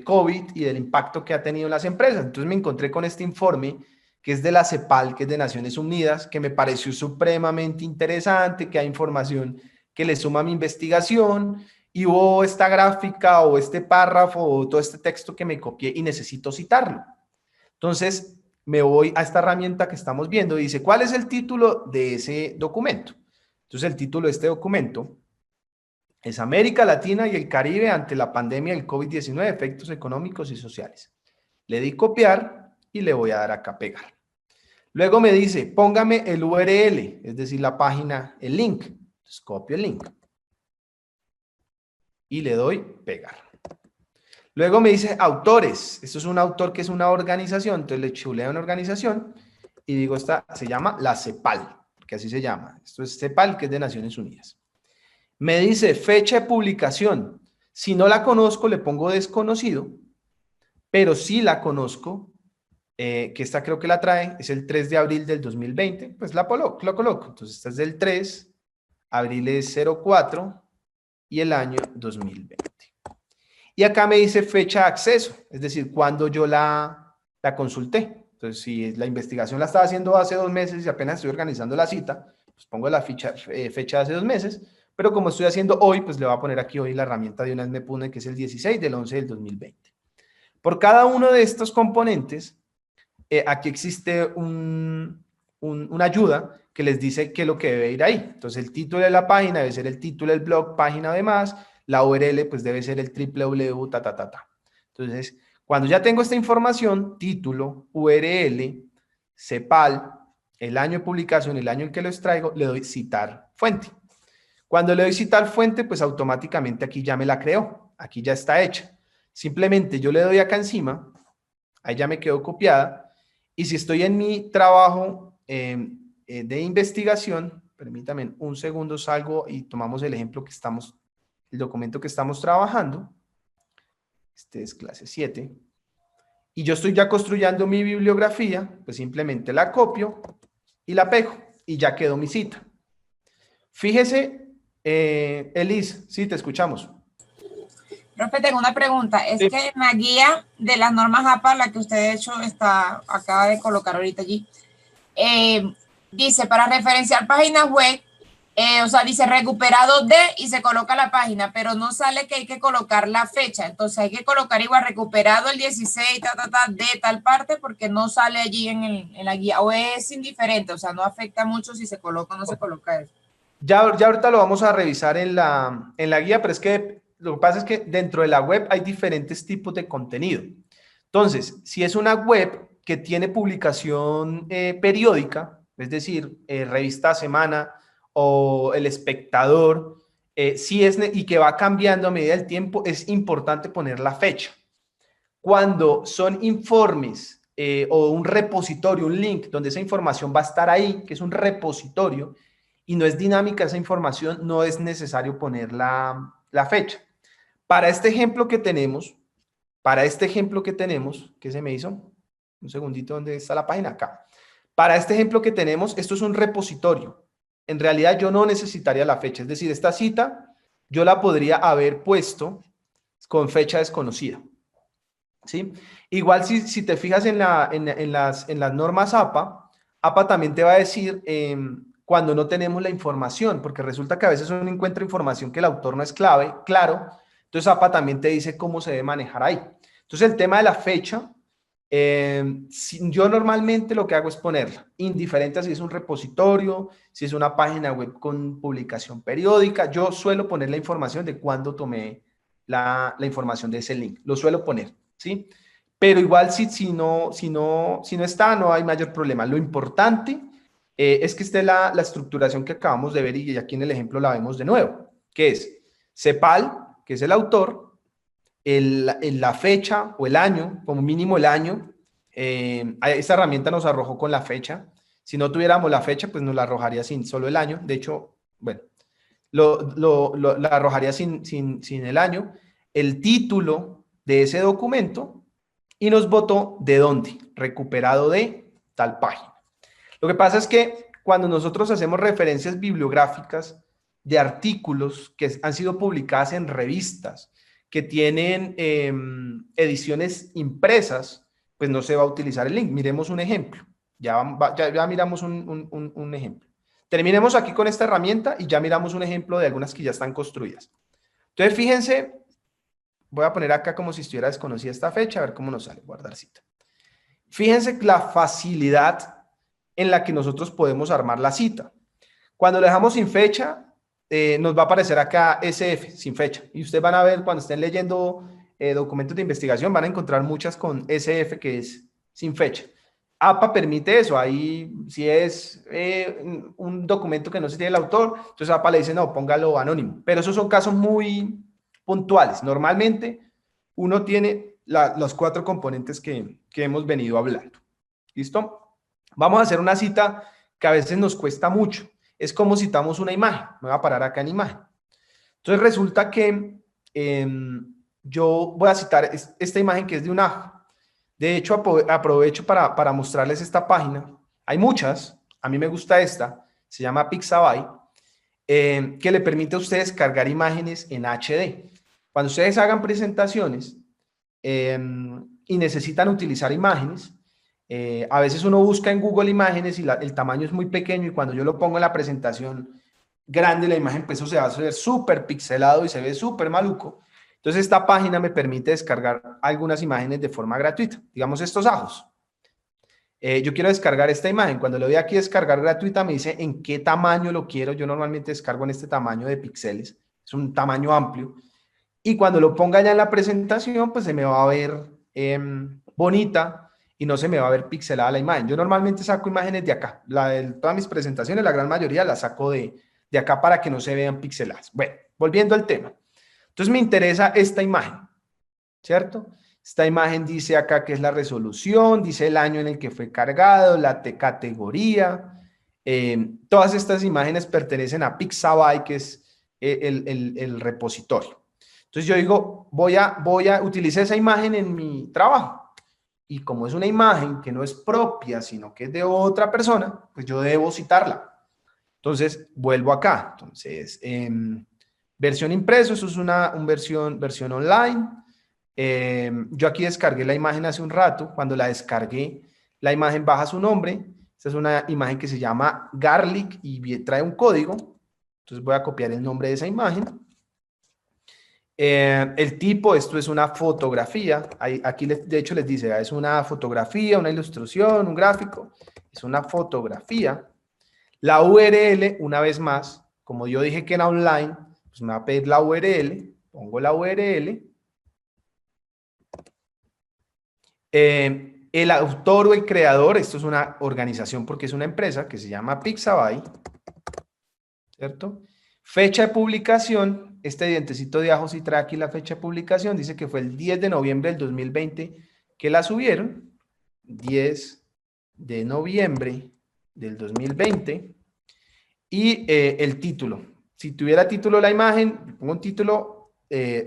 COVID y del impacto que ha tenido en las empresas. Entonces me encontré con este informe que es de la CEPAL, que es de Naciones Unidas, que me pareció supremamente interesante, que hay información que le suma a mi investigación, y hubo esta gráfica o este párrafo o todo este texto que me copié y necesito citarlo. Entonces me voy a esta herramienta que estamos viendo y dice, ¿cuál es el título de ese documento? Entonces el título de este documento es América Latina y el Caribe ante la pandemia del COVID-19, efectos económicos y sociales. Le di copiar y le voy a dar acá pegar. Luego me dice, póngame el URL, es decir, la página, el link. Entonces copio el link y le doy pegar. Luego me dice autores. Esto es un autor que es una organización, entonces le chuleo una organización y digo, esta se llama la CEPAL, que así se llama. Esto es CEPAL, que es de Naciones Unidas. Me dice fecha de publicación. Si no la conozco, le pongo desconocido, pero si la conozco, que esta creo que la trae, es el 3 de abril del 2020, pues lo coloco. Entonces, esta es del 3, abril es 04 y el año 2020. Y acá me dice fecha de acceso, es decir, cuando yo la consulté. Entonces, si la investigación la estaba haciendo hace 2 meses y apenas estoy organizando la cita, pues pongo la fecha de hace 2 meses, pero como estoy haciendo hoy, pues le voy a poner aquí hoy la herramienta de una vez me pone que es el 16 del 11 del 2020. Por cada uno de estos componentes, aquí existe una ayuda que les dice qué es lo que debe ir ahí. Entonces, el título de la página debe ser el título del blog, página además, la URL pues debe ser el www, Entonces, cuando ya tengo esta información, título, URL, CEPAL, el año de publicación, el año en que lo extraigo, le doy citar fuente. Cuando le doy citar fuente, pues automáticamente aquí ya me la creó, aquí ya está hecha. Simplemente yo le doy acá encima, ahí ya me quedó copiada, y si estoy en mi trabajo de investigación, permítame un segundo, salgo y tomamos el ejemplo que estamos, el documento que estamos trabajando, este es clase 7, y yo estoy ya construyendo mi bibliografía, pues simplemente la copio y la pego, y ya quedó mi cita. Fíjese, Elis, sí, te escuchamos. Profe, tengo una pregunta. Es Sí. que en la guía de las normas APA, la que usted de hecho acaba de colocar ahorita allí, dice para referenciar páginas web, o sea, dice recuperado de y se coloca la página, pero no sale que hay que colocar la fecha. Entonces hay que colocar igual recuperado el 16, de tal parte, porque no sale allí en la guía. O es indiferente, o sea, no afecta mucho si se coloca o no se coloca eso. Ya ahorita lo vamos a revisar en la guía, pero es que lo que pasa es que dentro de la web hay diferentes tipos de contenido. Entonces, si es una web que tiene publicación periódica, es decir, revista semana o El Espectador, y que va cambiando a medida del tiempo, es importante poner la fecha. Cuando son informes o un repositorio, un link, donde esa información va a estar ahí, que es un repositorio, y no es dinámica esa información, no es necesario poner la fecha. Para este ejemplo que tenemos, ¿qué se me hizo? Un segundito, ¿dónde está la página? Acá. Para este ejemplo que tenemos, esto es un repositorio. En realidad yo no necesitaría la fecha, es decir, esta cita yo la podría haber puesto con fecha desconocida. ¿Sí? Igual si te fijas en las normas APA también te va a decir cuando no tenemos la información, porque resulta que a veces uno encuentra información que el autor no es claro, entonces APA también te dice cómo se debe manejar ahí. Entonces el tema de la fecha, yo normalmente lo que hago es ponerla, indiferente a si es un repositorio, si es una página web con publicación periódica, yo suelo poner la información de cuándo tomé la información de ese link, lo suelo poner, ¿sí? Pero igual si no está, no hay mayor problema. Lo importante es que esta es la estructuración que acabamos de ver y aquí en el ejemplo la vemos de nuevo, que es CEPAL, que es el autor, la fecha o el año, como mínimo el año. Esta herramienta nos arrojó con la fecha. Si no tuviéramos la fecha, pues nos la arrojaría sin solo el año. De hecho, bueno, la arrojaría sin el año, el título de ese documento y nos botó de dónde, recuperado de tal página. Lo que pasa es que cuando nosotros hacemos referencias bibliográficas de artículos que han sido publicadas en revistas, que tienen ediciones impresas, pues no se va a utilizar el link. Miremos un ejemplo. Ya miramos un ejemplo. Terminemos aquí con esta herramienta y ya miramos un ejemplo de algunas que ya están construidas. Entonces, fíjense, voy a poner acá como si estuviera desconocida esta fecha, a ver cómo nos sale, guardar cita. Fíjense la facilidad en la que nosotros podemos armar la cita. Cuando lo dejamos sin fecha, nos va a aparecer acá SF, sin fecha. Y ustedes van a ver, cuando estén leyendo documentos de investigación, van a encontrar muchas con SF, que es sin fecha. APA permite eso. Ahí, si es un documento que no se tiene el autor, entonces APA le dice, no, póngalo anónimo. Pero esos son casos muy puntuales. Normalmente, uno tiene los 4 componentes que hemos venido hablando. ¿Listo? Vamos a hacer una cita que a veces nos cuesta mucho. Es como citamos una imagen. Me voy a parar acá en imagen. Entonces resulta que yo voy a citar esta imagen que es de un ajo. De hecho, aprovecho para mostrarles esta página. Hay muchas. A mí me gusta esta. Se llama Pixabay, que le permite a ustedes cargar imágenes en HD. Cuando ustedes hagan presentaciones y necesitan utilizar imágenes, a veces uno busca en Google imágenes y el tamaño es muy pequeño y cuando yo lo pongo en la presentación grande, la imagen pues eso se va a ver súper pixelado y se ve súper maluco. Entonces esta página me permite descargar algunas imágenes de forma gratuita. Digamos estos ajos. Yo quiero descargar esta imagen. Cuando le doy aquí descargar gratuita me dice en qué tamaño lo quiero. Yo normalmente descargo en este tamaño de píxeles. Es un tamaño amplio. Y cuando lo ponga ya en la presentación, pues se me va a ver bonita y no se me va a ver pixelada la imagen. Yo normalmente saco imágenes de acá. Todas mis presentaciones, la gran mayoría las saco de acá para que no se vean pixeladas. Bueno, volviendo al tema. Entonces me interesa esta imagen, ¿cierto? Esta imagen dice acá que es la resolución, dice el año en el que fue cargado, la categoría. Todas estas imágenes pertenecen a Pixabay, que es el repositorio. Entonces yo digo, voy a utilizar esa imagen en mi trabajo. Y como es una imagen que no es propia, sino que es de otra persona, pues yo debo citarla. Entonces, vuelvo acá. Entonces, versión impreso, eso es una versión online. Yo aquí descargué la imagen hace un rato. Cuando la descargué, la imagen baja su nombre. Esta es una imagen que se llama Garlic y trae un código. Entonces, voy a copiar el nombre de esa imagen. El tipo, esto es una fotografía. Aquí de hecho les dice, es una fotografía, una ilustración, un gráfico. Es una fotografía. La URL, una vez más, como yo dije que era online, pues me va a pedir la URL. Pongo la URL. El autor o el creador, esto es una organización porque es una empresa que se llama Pixabay, ¿cierto? Fecha de publicación, este dientecito de ajo sí trae aquí la fecha de publicación, dice que fue el 10 de noviembre del 2020 que la subieron, 10 de noviembre del 2020, y el título. Si tuviera título la imagen, pongo un título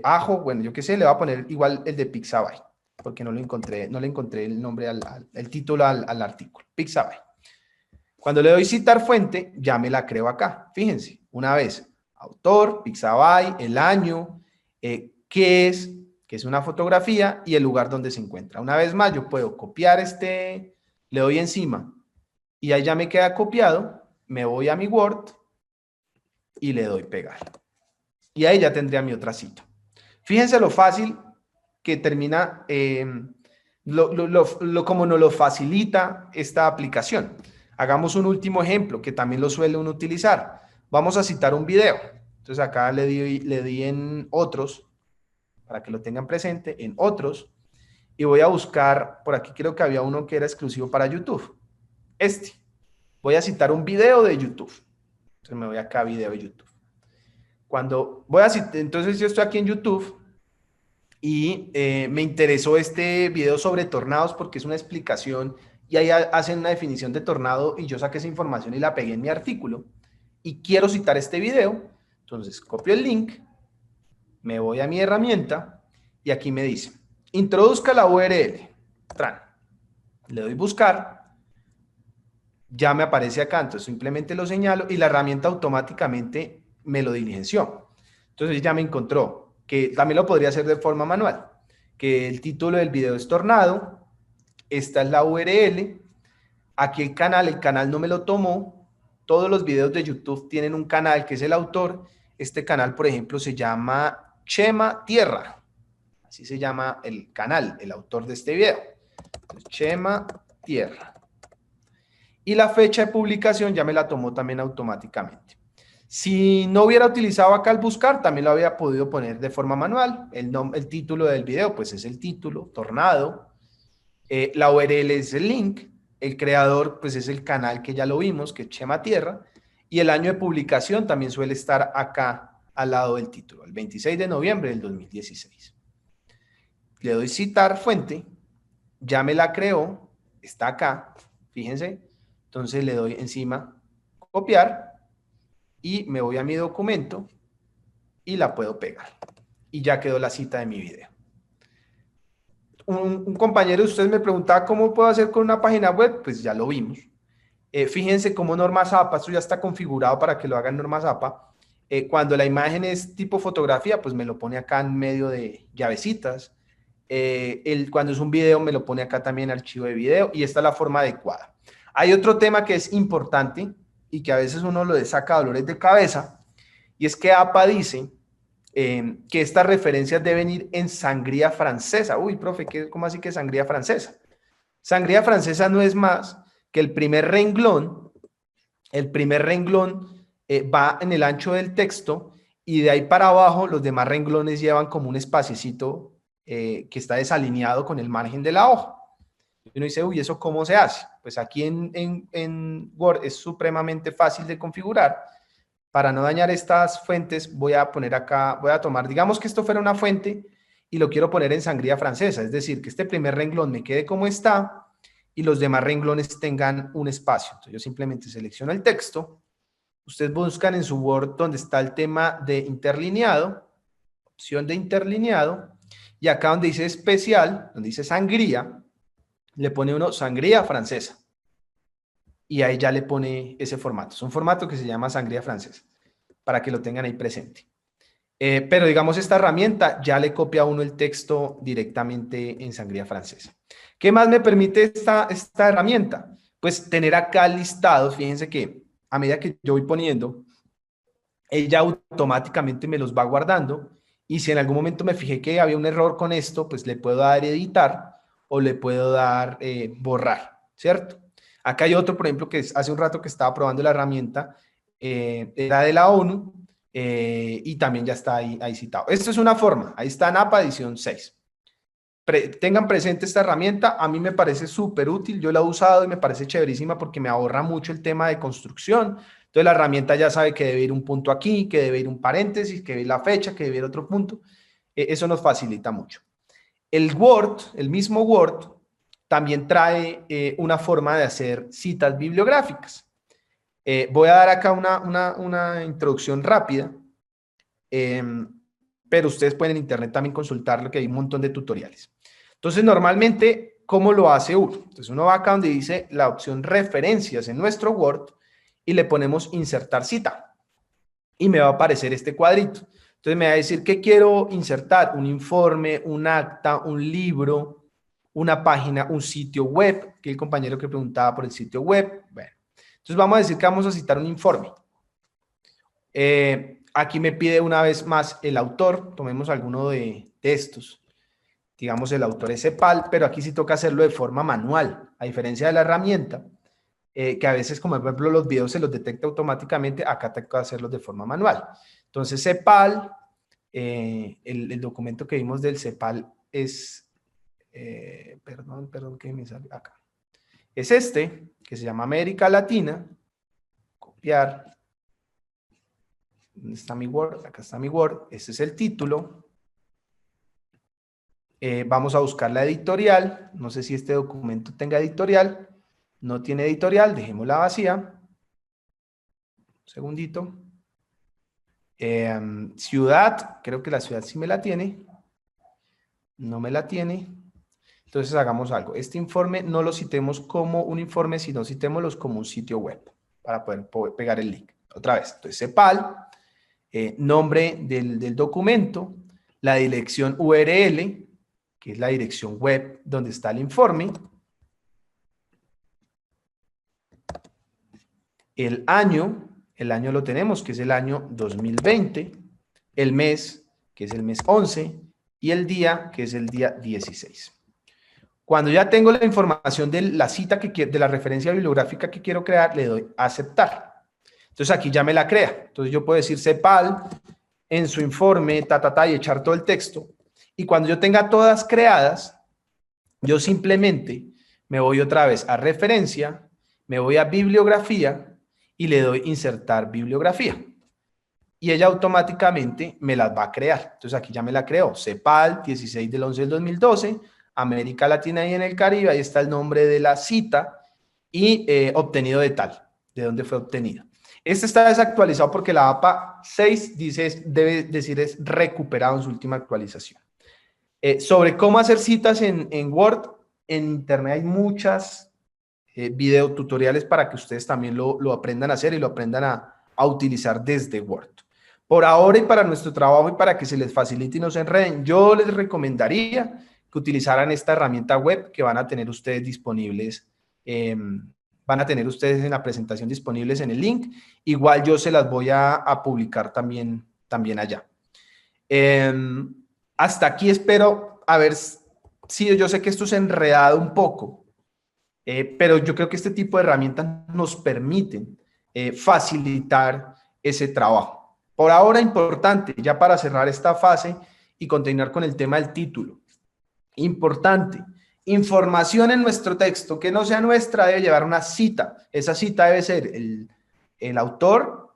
ajo, bueno, yo qué sé, le voy a poner igual el de Pixabay, porque no le encontré el nombre, el título al artículo, Pixabay. Cuando le doy citar fuente, ya me la creo acá. Fíjense, una vez, autor, Pixabay, el año, qué es, que es una fotografía y el lugar donde se encuentra. Una vez más, yo puedo copiar le doy encima y ahí ya me queda copiado, me voy a mi Word y le doy pegar. Y ahí ya tendría mi otra cita. Fíjense lo fácil que termina, como nos lo facilita esta aplicación. Hagamos un último ejemplo que también lo suele uno utilizar. Vamos a citar un video. Entonces acá le di en otros, para que lo tengan presente, en otros. Y voy a buscar, por aquí creo que había uno que era exclusivo para YouTube. voy a citar un video de YouTube. Entonces me voy acá a video de YouTube. Cuando voy a citar, entonces yo estoy aquí en YouTube y me interesó este video sobre tornados porque es una explicación y ahí hacen una definición de tornado y yo saqué esa información y la pegué en mi artículo y quiero citar este video. Entonces copio el link, me voy a mi herramienta y aquí me dice, introduzca la URL. Tran. Le doy buscar. Ya me aparece acá, entonces simplemente lo señalo y la herramienta automáticamente me lo diligenció. Entonces ya me encontró, que también lo podría hacer de forma manual, que el título del video es Tornado, esta es la URL, aquí el canal no me lo tomó, todos los videos de YouTube tienen un canal que es el autor, este canal por ejemplo se llama Chema Tierra, así se llama el canal, el autor de este video, entonces, Chema Tierra. Y la fecha de publicación ya me la tomó también automáticamente. Si no hubiera utilizado acá el buscar, también lo había podido poner de forma manual. El título del video, pues es el título, Tornado. La URL es el link. El creador, pues es el canal que ya lo vimos, que es Chema Tierra. Y el año de publicación también suele estar acá al lado del título, el 26 de noviembre del 2016. Le doy citar fuente. Ya me la creó. Está acá. Fíjense. Entonces le doy encima copiar y me voy a mi documento y la puedo pegar. Y ya quedó la cita de mi video. Un compañero de ustedes me preguntaba cómo puedo hacer con una página web, pues ya lo vimos. Fíjense cómo Norma Zapa, esto ya está configurado para que lo haga en Norma Zapa. Cuando la imagen es tipo fotografía, pues me lo pone acá en medio de llavecitas. Cuando es un video, me lo pone acá también archivo de video y esta es la forma adecuada. Hay otro tema que es importante y que a veces uno lo saca dolores de cabeza y es que APA dice que estas referencias deben ir en sangría francesa. Uy, profe, ¿cómo así que sangría francesa? Sangría francesa no es más que el primer renglón va en el ancho del texto y de ahí para abajo los demás renglones llevan como un espaciecito que está desalineado con el margen de la hoja. Y uno dice, uy, ¿eso cómo se hace? Pues aquí en Word es supremamente fácil de configurar. Para no dañar estas fuentes, voy a poner acá, voy a tomar, digamos que esto fuera una fuente y lo quiero poner en sangría francesa, es decir, que este primer renglón me quede como está y los demás renglones tengan un espacio. Entonces yo simplemente selecciono el texto, ustedes buscan en su Word donde está el tema de interlineado, opción de interlineado, y acá donde dice especial, donde dice sangría, le pone uno sangría francesa. Y ahí ya le pone ese formato. Es un formato que se llama sangría francesa, para que lo tengan ahí presente. Pero digamos, esta herramienta ya le copia a uno el texto directamente en sangría francesa. ¿Qué más me permite esta herramienta? Pues tener acá listados, fíjense que a medida que yo voy poniendo, ella automáticamente me los va guardando y si en algún momento me fijé que había un error con esto, pues le puedo dar editar o le puedo dar borrar, ¿cierto? Acá hay otro, por ejemplo, que hace un rato que estaba probando la herramienta, era de la ONU y también ya está ahí citado. Esto es una forma, ahí está en APA edición 6. Tengan presente esta herramienta, a mí me parece súper útil, yo la he usado y me parece chéverísima porque me ahorra mucho el tema de construcción. Entonces la herramienta ya sabe que debe ir un punto aquí, que debe ir un paréntesis, que debe ir la fecha, que debe ir otro punto. Eso nos facilita mucho. El Word, el mismo Word, también trae una forma de hacer citas bibliográficas. Voy a dar acá una introducción rápida, pero ustedes pueden en internet también consultarlo, que hay un montón de tutoriales. Entonces, normalmente, ¿cómo lo hace uno? Entonces, uno va acá donde dice la opción referencias en nuestro Word y le ponemos insertar cita. Y me va a aparecer este cuadrito. Entonces, me va a decir que quiero insertar un informe, un acta, un libro, una página, un sitio web, que el compañero que preguntaba por el sitio web. Bueno, entonces vamos a decir que vamos a citar un informe. Aquí me pide una vez más el autor. Tomemos alguno de estos. Digamos, el autor es CEPAL, pero aquí sí toca hacerlo de forma manual, a diferencia de la herramienta, que a veces, como por ejemplo los videos se los detecta automáticamente, acá toca hacerlos de forma manual. Entonces, CEPAL, el documento que vimos del CEPAL es, perdón que me sale acá, es este, que se llama América Latina. Copiar. ¿Dónde está mi Word? Acá está mi Word. Este es el título. Vamos a buscar la editorial. No sé si este documento tenga editorial. No tiene editorial. Dejémosla vacía. Un segundito. Ciudad. Creo que la ciudad sí me la tiene. No me la tiene. Entonces hagamos algo. Este informe no lo citemos como un informe, sino citémoslo como un sitio web para poder pegar el link. Otra vez. Entonces, CEPAL, nombre del documento, la dirección URL, que es la dirección web donde está el informe, el año lo tenemos, que es el año 2020, el mes, que es el mes 11, y el día, que es el día 16. Cuando ya tengo la información de la cita, de la referencia bibliográfica que quiero crear, le doy a aceptar. Entonces aquí ya me la crea. Entonces yo puedo decir CEPAL en su informe, y echar todo el texto. Y cuando yo tenga todas creadas, yo simplemente me voy otra vez a referencia, me voy a bibliografía y le doy insertar bibliografía. Y ella automáticamente me las va a crear. Entonces aquí ya me la creó. CEPAL, 16 del 11 del 2012, América Latina y en el Caribe. Ahí está el nombre de la cita y obtenido de tal, de dónde fue obtenida. Este está desactualizado porque la APA 6 debe decir es recuperado en su última actualización. Sobre cómo hacer citas en Word, en Internet hay muchas videotutoriales para que ustedes también lo aprendan a hacer y lo aprendan a utilizar desde Word. Por ahora y para nuestro trabajo y para que se les facilite y no se enreden, yo les recomendaría que utilizaran esta herramienta web que van a tener ustedes disponibles, van a tener ustedes en la presentación disponibles en el link. Igual yo se las voy a publicar también allá. Hasta aquí espero, a ver si yo sé que esto es enredado un poco, pero yo creo que este tipo de herramientas nos permiten facilitar ese trabajo. Por ahora, importante, ya para cerrar esta fase y continuar con el tema del título. Importante, información en nuestro texto que no sea nuestra debe llevar una cita. Esa cita debe ser el autor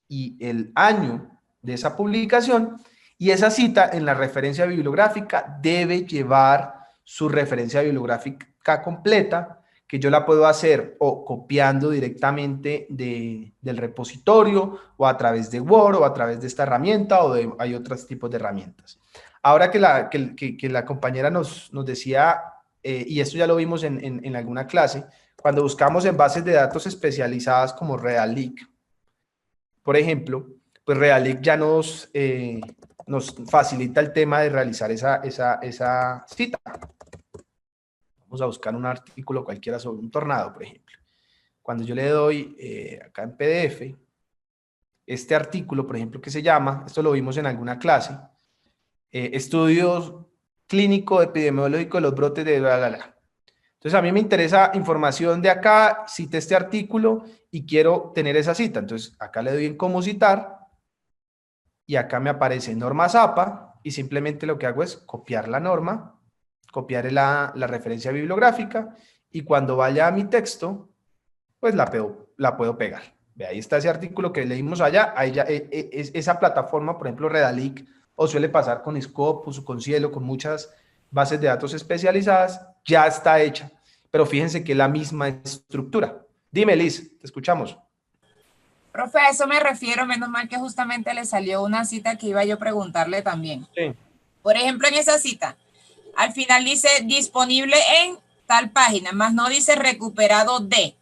y el año de esa publicación, y esa cita en la referencia bibliográfica debe llevar su referencia bibliográfica completa, que yo la puedo hacer o copiando directamente del repositorio o a través de Word o a través de esta herramienta hay otros tipos de herramientas. Ahora que la compañera nos decía, y esto ya lo vimos en alguna clase, cuando buscamos en bases de datos especializadas como Redalyc, por ejemplo, pues Redalyc ya nos facilita el tema de realizar esa cita. Vamos a buscar un artículo cualquiera sobre un tornado, por ejemplo. Cuando yo le doy acá en PDF, este artículo, por ejemplo, que se llama, esto lo vimos en alguna clase, estudios clínico epidemiológico de los brotes de bla, bla, bla. Entonces a mí me interesa información de acá, cité este artículo y quiero tener esa cita. Entonces acá le doy en cómo citar y acá me aparece normas APA y simplemente lo que hago es copiar la norma, copiar la referencia bibliográfica y cuando vaya a mi texto, pues la puedo pegar. Ve, ahí está ese artículo que leímos allá, ahí ya, esa plataforma, por ejemplo, Redalyc, o suele pasar con Scopus, con Cielo, con muchas bases de datos especializadas, ya está hecha, pero fíjense que es la misma estructura. Dime, Liz, te escuchamos. Profe, a eso me refiero, menos mal que justamente le salió una cita que iba yo a preguntarle también. Sí. Por ejemplo, en esa cita, al final dice disponible en tal página, más no dice recuperado de.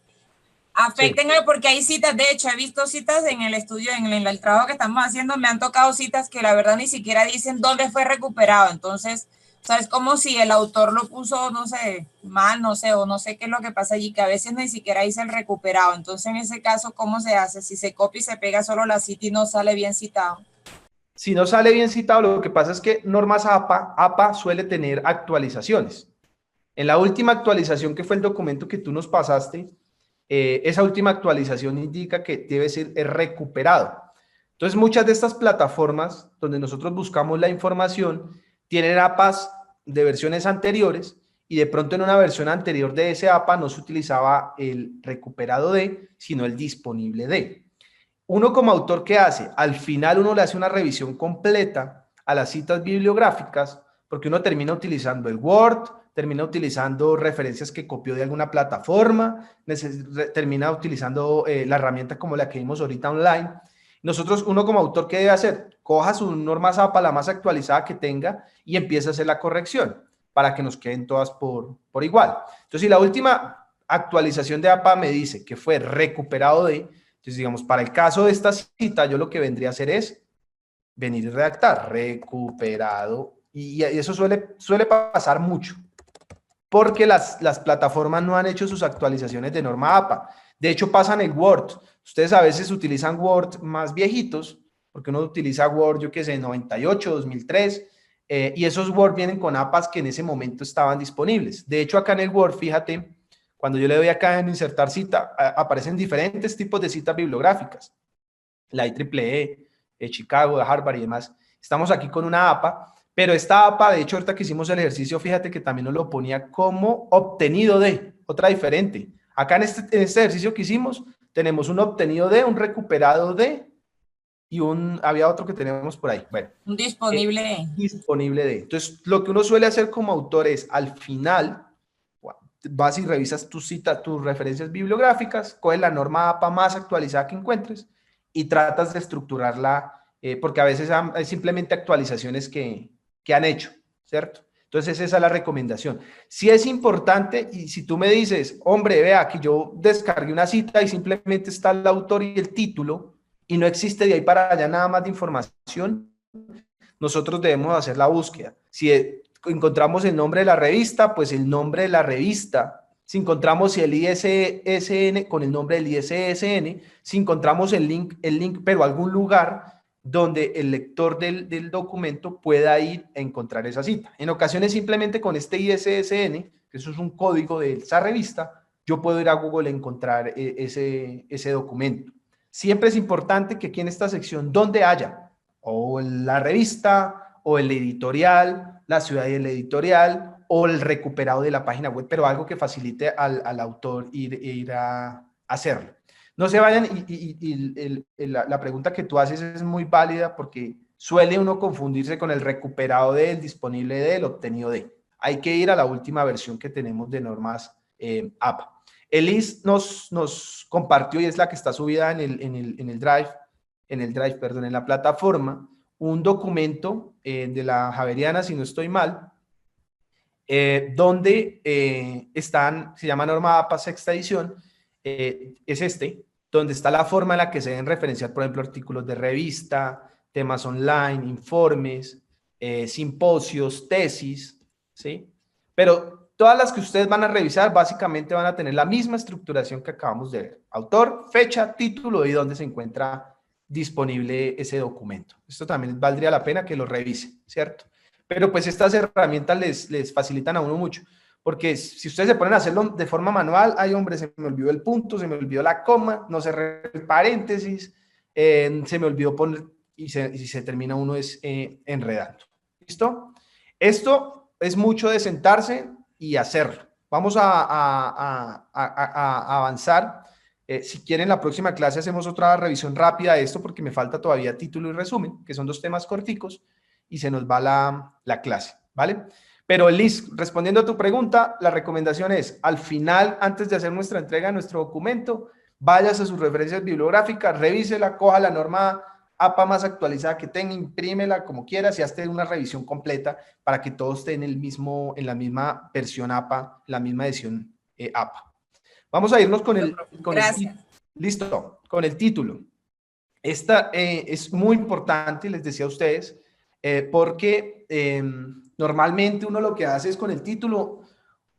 Afecten, sí, porque hay citas, de hecho, he visto citas en el estudio, en el trabajo que estamos haciendo, me han tocado citas que la verdad ni siquiera dicen dónde fue recuperado. Entonces, o sea, es como si el autor lo puso, no sé, mal, no sé, o no sé qué es lo que pasa allí, que a veces ni siquiera dice el recuperado. Entonces, en ese caso, ¿cómo se hace? Si se copia y se pega solo la cita y no sale bien citado. Si no sale bien citado, lo que pasa es que normas APA suele tener actualizaciones. En la última actualización, que fue el documento que tú nos pasaste, esa última actualización indica que debe ser recuperado. Entonces, muchas de estas plataformas donde nosotros buscamos la información tienen APAs de versiones anteriores y de pronto en una versión anterior de ese APA no se utilizaba el recuperado de, sino el disponible de. Uno como autor, ¿qué hace? Al final uno le hace una revisión completa a las citas bibliográficas, porque uno termina utilizando el Word, termina utilizando referencias que copió de alguna plataforma, termina utilizando la herramienta como la que vimos ahorita online. Nosotros, uno como autor, ¿qué debe hacer? Coja su norma APA, la más actualizada que tenga, y empieza a hacer la corrección para que nos queden todas por igual. Entonces, si la última actualización de APA me dice que fue recuperado de, entonces, digamos, para el caso de esta cita, yo lo que vendría a hacer es venir y redactar, recuperado, y eso suele pasar mucho, porque las plataformas no han hecho sus actualizaciones de norma APA. De hecho, pasan el Word. Ustedes a veces utilizan Word más viejitos, porque uno utiliza Word, yo qué sé, 98, 2003, y esos Word vienen con APAs que en ese momento estaban disponibles. De hecho, acá en el Word, fíjate, cuando yo le doy acá en insertar cita, aparecen diferentes tipos de citas bibliográficas. La IEEE, Chicago, de Harvard y demás. Estamos aquí con una APA, pero esta APA, de hecho, ahorita que hicimos el ejercicio, fíjate que también nos lo ponía como obtenido de, otra diferente. Acá en este ejercicio que hicimos, tenemos un obtenido de, un recuperado de, y había otro que tenemos por ahí. Bueno. Un disponible de. Disponible de. Entonces, lo que uno suele hacer como autor es, al final, vas y revisas tus citas, tus referencias bibliográficas, coges la norma APA más actualizada que encuentres y tratas de estructurarla, porque a veces hay simplemente actualizaciones que han hecho, ¿cierto? Entonces esa es la recomendación. Si es importante, y si tú me dices, hombre, vea que yo descargué una cita y simplemente está el autor y el título y no existe de ahí para allá nada más de información, nosotros debemos hacer la búsqueda. Si encontramos el nombre de la revista, pues el nombre de la revista. Si encontramos el ISSN, con el nombre del ISSN. Si encontramos el link, pero algún lugar donde el lector del documento pueda ir a encontrar esa cita. En ocasiones simplemente con este ISSN, que eso es un código de esa revista, yo puedo ir a Google a encontrar ese documento. Siempre es importante que aquí en esta sección, donde haya o la revista, o el editorial, la ciudad y el editorial, o el recuperado de la página web, pero algo que facilite al autor ir a hacerlo. No se vayan, la pregunta que tú haces es muy válida porque suele uno confundirse con el recuperado del, disponible del, obtenido de. Hay que ir a la última versión que tenemos de normas APA. Elis nos compartió, y es la que está subida en el Drive, en la plataforma, un documento de la Javeriana, si no estoy mal, donde se llama norma APA sexta edición, es donde está la forma en la que se deben referenciar, por ejemplo, artículos de revista, temas online, informes, simposios, tesis, ¿sí? Pero todas las que ustedes van a revisar básicamente van a tener la misma estructuración que acabamos de ver. Autor, fecha, título y dónde se encuentra disponible ese documento. Esto también valdría la pena que lo revisen, ¿cierto? Pero pues estas herramientas les facilitan a uno mucho, porque si ustedes se ponen a hacerlo de forma manual, ay hombre, se me olvidó el punto, se me olvidó la coma, no cerré el paréntesis, se me olvidó poner y se termina uno enredando. ¿Listo? Esto es mucho de sentarse y hacerlo. Vamos a avanzar. Si quieren, la próxima clase hacemos otra revisión rápida de esto porque me falta todavía título y resumen, que son dos temas corticos, y se nos va la clase, ¿vale? Pero Liz, respondiendo a tu pregunta, la recomendación es, al final, antes de hacer nuestra entrega de nuestro documento, vayas a sus referencias bibliográficas, revísela, coja la norma APA más actualizada que tenga, imprímela como quieras y hazte una revisión completa para que todos estén en la misma versión APA, la misma edición APA. Vamos a irnos con el listo, con el título. Esta es muy importante, les decía a ustedes, porque normalmente uno lo que hace es con el título,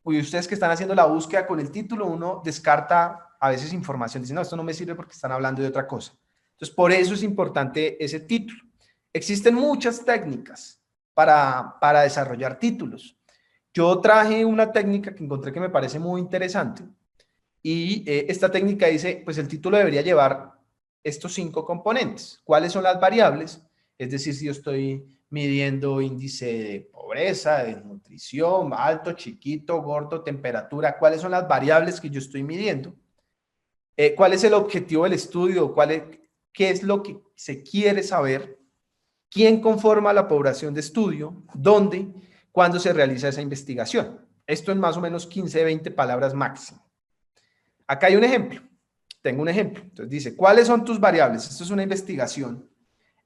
y ustedes que están haciendo la búsqueda con el título, uno descarta a veces información, dice, no, esto no me sirve porque están hablando de otra cosa. Entonces, por eso es importante ese título. Existen muchas técnicas para desarrollar títulos. Yo traje una técnica que encontré que me parece muy interesante, y esta técnica dice, pues el título debería llevar estos 5 componentes. ¿Cuáles son las variables? Es decir, si yo estoy midiendo índice de pobreza, de nutrición, alto, chiquito, gordo, temperatura, cuáles son las variables que yo estoy midiendo, cuál es el objetivo del estudio, qué es lo que se quiere saber, quién conforma la población de estudio, dónde, cuándo se realiza esa investigación. Esto en más o menos 15, 20 palabras máximo. Acá hay un ejemplo. Tengo un ejemplo. Entonces dice, ¿cuáles son tus variables? Esto es una investigación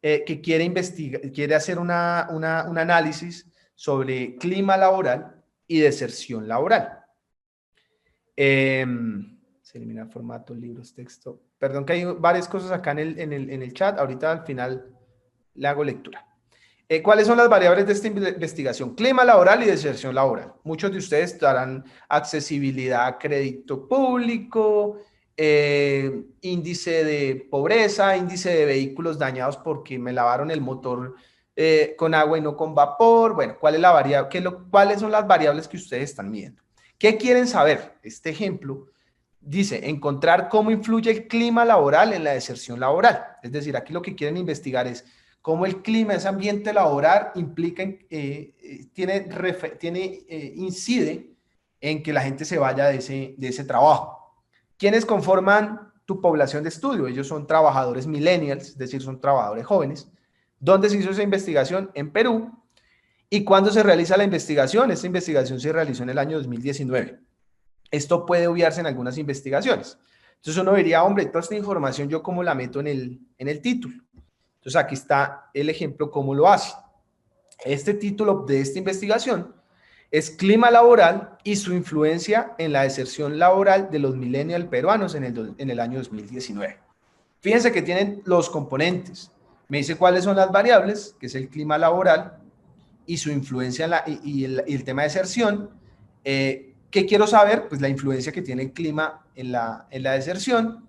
que quiere hacer un análisis sobre clima laboral y deserción laboral. Se elimina formato, libros, texto. Perdón que hay varias cosas acá en el chat. Ahorita al final le hago lectura. ¿Cuáles son las variables de esta investigación? Clima laboral y deserción laboral. Muchos de ustedes darán accesibilidad a crédito público, índice de pobreza, índice de vehículos dañados porque me lavaron el motor con agua y no con vapor. Bueno, ¿cuál es la variable? ¿Cuáles son las variables que ustedes están midiendo? ¿Qué quieren saber? Este ejemplo dice, encontrar cómo influye el clima laboral en la deserción laboral. Es decir, aquí lo que quieren investigar es cómo el clima, ese ambiente laboral implica, incide en que la gente se vaya de ese trabajo. ¿Quiénes conforman tu población de estudio? Ellos son trabajadores millennials, es decir, son trabajadores jóvenes. ¿Dónde se hizo esa investigación? En Perú. ¿Y cuándo se realiza la investigación? Esta investigación se realizó en el año 2019. Esto puede obviarse en algunas investigaciones. Entonces uno diría, hombre, toda esta información yo cómo la meto en el título. Entonces aquí está el ejemplo cómo lo hace. Este título de esta investigación es Clima laboral y su influencia en la deserción laboral de los millennials peruanos en el año 2019. Fíjense que tienen los componentes. Me dice cuáles son las variables, que es el clima laboral y su influencia y el tema de deserción. ¿Qué quiero saber? Pues la influencia que tiene el clima en la deserción.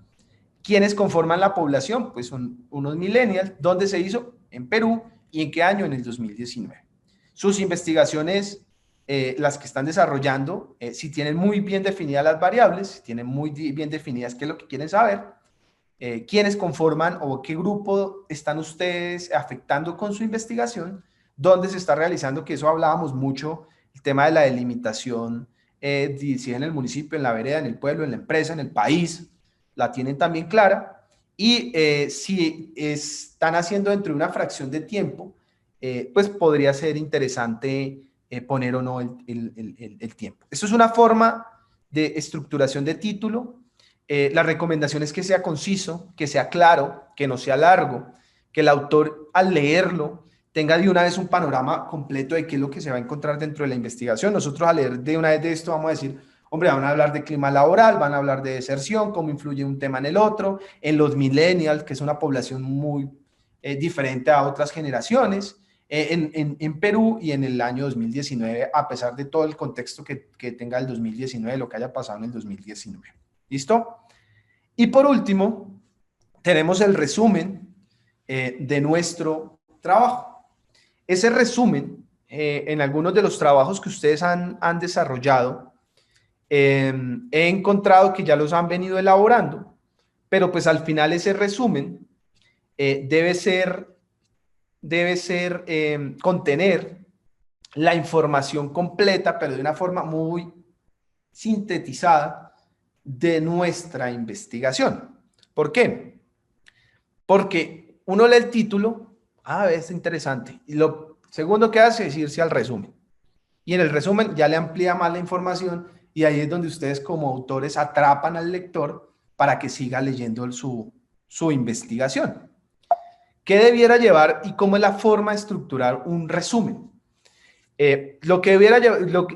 ¿Quiénes conforman la población? Pues son unos millennials. ¿Dónde se hizo? En Perú. ¿Y en qué año? En el 2019. Sus investigaciones, las que están desarrollando, si tienen muy bien definidas las variables, si tienen muy bien definidas qué es lo que quieren saber, quiénes conforman o qué grupo están ustedes afectando con su investigación, dónde se está realizando, que eso hablábamos mucho, el tema de la delimitación, si en el municipio, en la vereda, en el pueblo, en la empresa, en el país, la tienen también clara, y si están haciendo dentro de una fracción de tiempo, pues podría ser interesante poner o no el tiempo. Esto es una forma de estructuración de título. La recomendación es que sea conciso, que sea claro, que no sea largo, que el autor al leerlo tenga de una vez un panorama completo de qué es lo que se va a encontrar dentro de la investigación. Nosotros al leer de una vez de esto vamos a decir, hombre, van a hablar de clima laboral, van a hablar de deserción, cómo influye un tema en el otro, en los millennials, que es una población muy diferente a otras generaciones, en Perú y en el año 2019, a pesar de todo el contexto que tenga el 2019, lo que haya pasado en el 2019. ¿Listo? Y por último, tenemos el resumen de nuestro trabajo. Ese resumen, en algunos de los trabajos que ustedes han desarrollado, he encontrado que ya los han venido elaborando, pero pues al final ese resumen debe contener la información completa, pero de una forma muy sintetizada de nuestra investigación. ¿Por qué? Porque uno lee el título, es interesante, y lo segundo que hace es irse al resumen. Y en el resumen ya le amplía más la información y ahí es donde ustedes como autores atrapan al lector para que siga leyendo su investigación. ¿Qué debiera llevar y cómo es la forma de estructurar un resumen?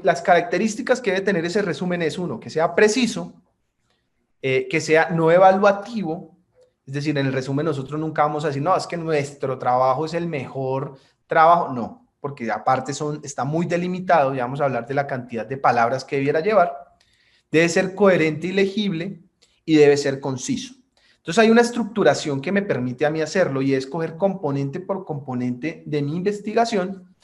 Las características que debe tener ese resumen es uno, que sea preciso, que sea no evaluativo, es decir, en el resumen nosotros nunca vamos a decir, no, es que nuestro trabajo es el mejor trabajo, no, porque aparte está muy delimitado, ya vamos a hablar de la cantidad de palabras que debiera llevar, debe ser coherente y legible y debe ser conciso. Entonces hay una estructuración que me permite a mí hacerlo y es coger componente por componente de mi investigación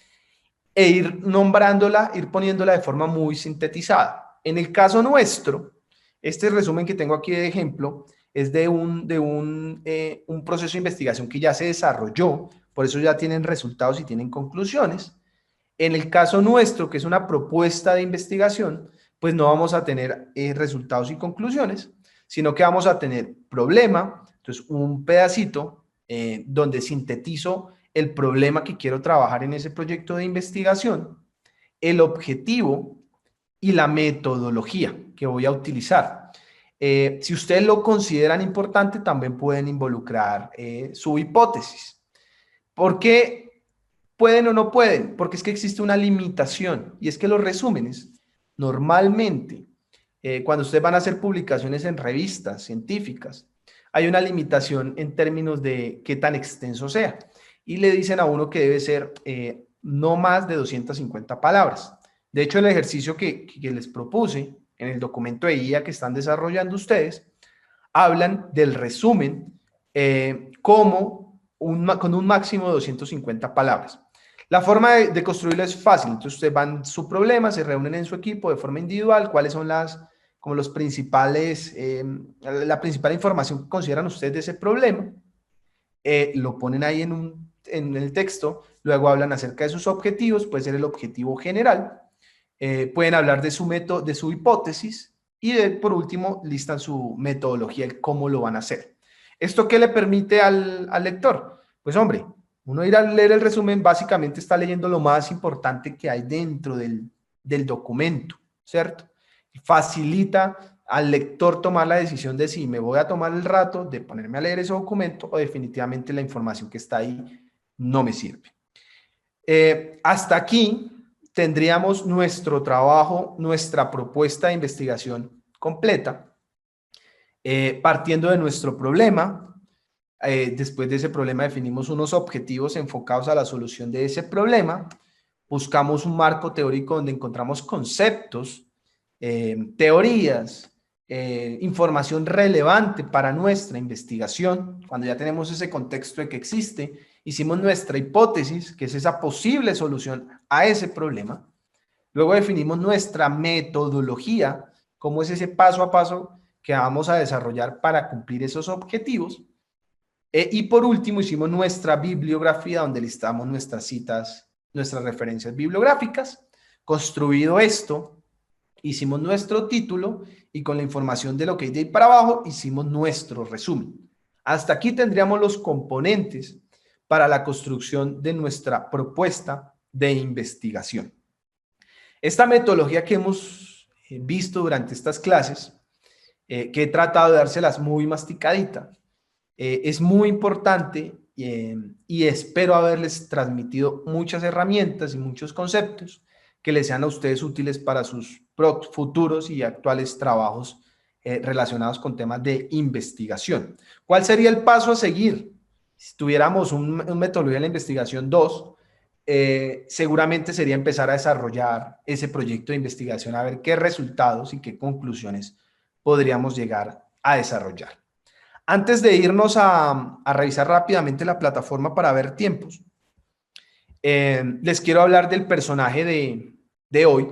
e ir nombrándola, ir poniéndola de forma muy sintetizada. En el caso nuestro, este resumen que tengo aquí de ejemplo es de un proceso de investigación que ya se desarrolló, por eso ya tienen resultados y tienen conclusiones. En el caso nuestro, que es una propuesta de investigación, pues no vamos a tener resultados y conclusiones, sino que vamos a tener problema, entonces un pedacito donde sintetizo el problema que quiero trabajar en ese proyecto de investigación, el objetivo y la metodología que voy a utilizar. Si ustedes lo consideran importante, también pueden involucrar su hipótesis. ¿Por qué pueden o no pueden? Porque es que existe una limitación, y es que los resúmenes, normalmente, cuando ustedes van a hacer publicaciones en revistas científicas, hay una limitación en términos de qué tan extenso sea. Y le dicen a uno que debe ser no más de 250 palabras. De hecho, el ejercicio que les propuse en el documento de guía que están desarrollando ustedes, hablan del resumen con un máximo de 250 palabras. La forma de construirlo es fácil. Entonces, ustedes van su problema, se reúnen en su equipo de forma individual, cuáles son como los principales, la principal información que consideran ustedes de ese problema, lo ponen ahí en el texto, luego hablan acerca de sus objetivos, puede ser el objetivo general, pueden hablar de su método, de su hipótesis, y por último listan su metodología, el cómo lo van a hacer. ¿Esto qué le permite al lector? Pues hombre, uno ir a leer el resumen básicamente está leyendo lo más importante que hay dentro del documento, ¿cierto? Y facilita al lector tomar la decisión de si me voy a tomar el rato de ponerme a leer ese documento o definitivamente la información que está ahí no me sirve. Hasta aquí tendríamos nuestro trabajo, nuestra propuesta de investigación completa, partiendo de nuestro problema. Después de ese problema definimos unos objetivos enfocados a la solución de ese problema, buscamos un marco teórico donde encontramos conceptos, teorías, información relevante para nuestra investigación. Cuando ya tenemos ese contexto de que existe, hicimos nuestra hipótesis, que es esa posible solución a ese problema. Luego definimos nuestra metodología, cómo es ese paso a paso que vamos a desarrollar para cumplir esos objetivos. Y por último hicimos nuestra bibliografía, donde listamos nuestras citas, nuestras referencias bibliográficas. Construido esto, hicimos nuestro título y con la información de lo que hay de ahí para abajo hicimos nuestro resumen. Hasta aquí tendríamos los componentes para la construcción de nuestra propuesta de investigación. Esta metodología que hemos visto durante estas clases, que he tratado de dárselas muy masticadita, es muy importante y espero haberles transmitido muchas herramientas y muchos conceptos que les sean a ustedes útiles para sus futuros y actuales trabajos relacionados con temas de investigación. ¿Cuál sería el paso a seguir? Si tuviéramos un metodología de la investigación 2, seguramente sería empezar a desarrollar ese proyecto de investigación, a ver qué resultados y qué conclusiones podríamos llegar a desarrollar. Antes de irnos a revisar rápidamente la plataforma para ver tiempos, les quiero hablar del personaje de hoy.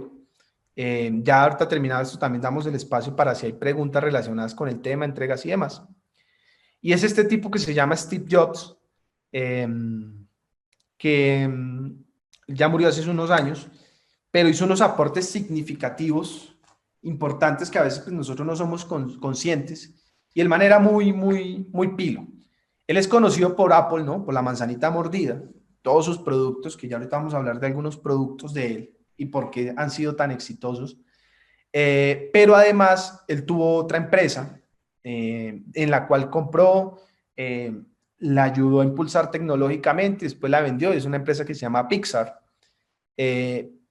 Ya ahorita terminado esto, también damos el espacio para si hay preguntas relacionadas con el tema, entregas y demás. Y es este tipo que se llama Steve Jobs, que ya murió hace unos años, pero hizo unos aportes significativos, importantes, que a veces pues, nosotros no somos conscientes. Y el man era muy pilo. Él es conocido por Apple, ¿no? Por la manzanita mordida. Todos sus productos, que ya ahorita vamos a hablar de algunos productos de él y por qué han sido tan exitosos. Pero además, él tuvo otra empresa en la cual compró, la ayudó a impulsar tecnológicamente, después la vendió. Es una empresa que se llama Pixar.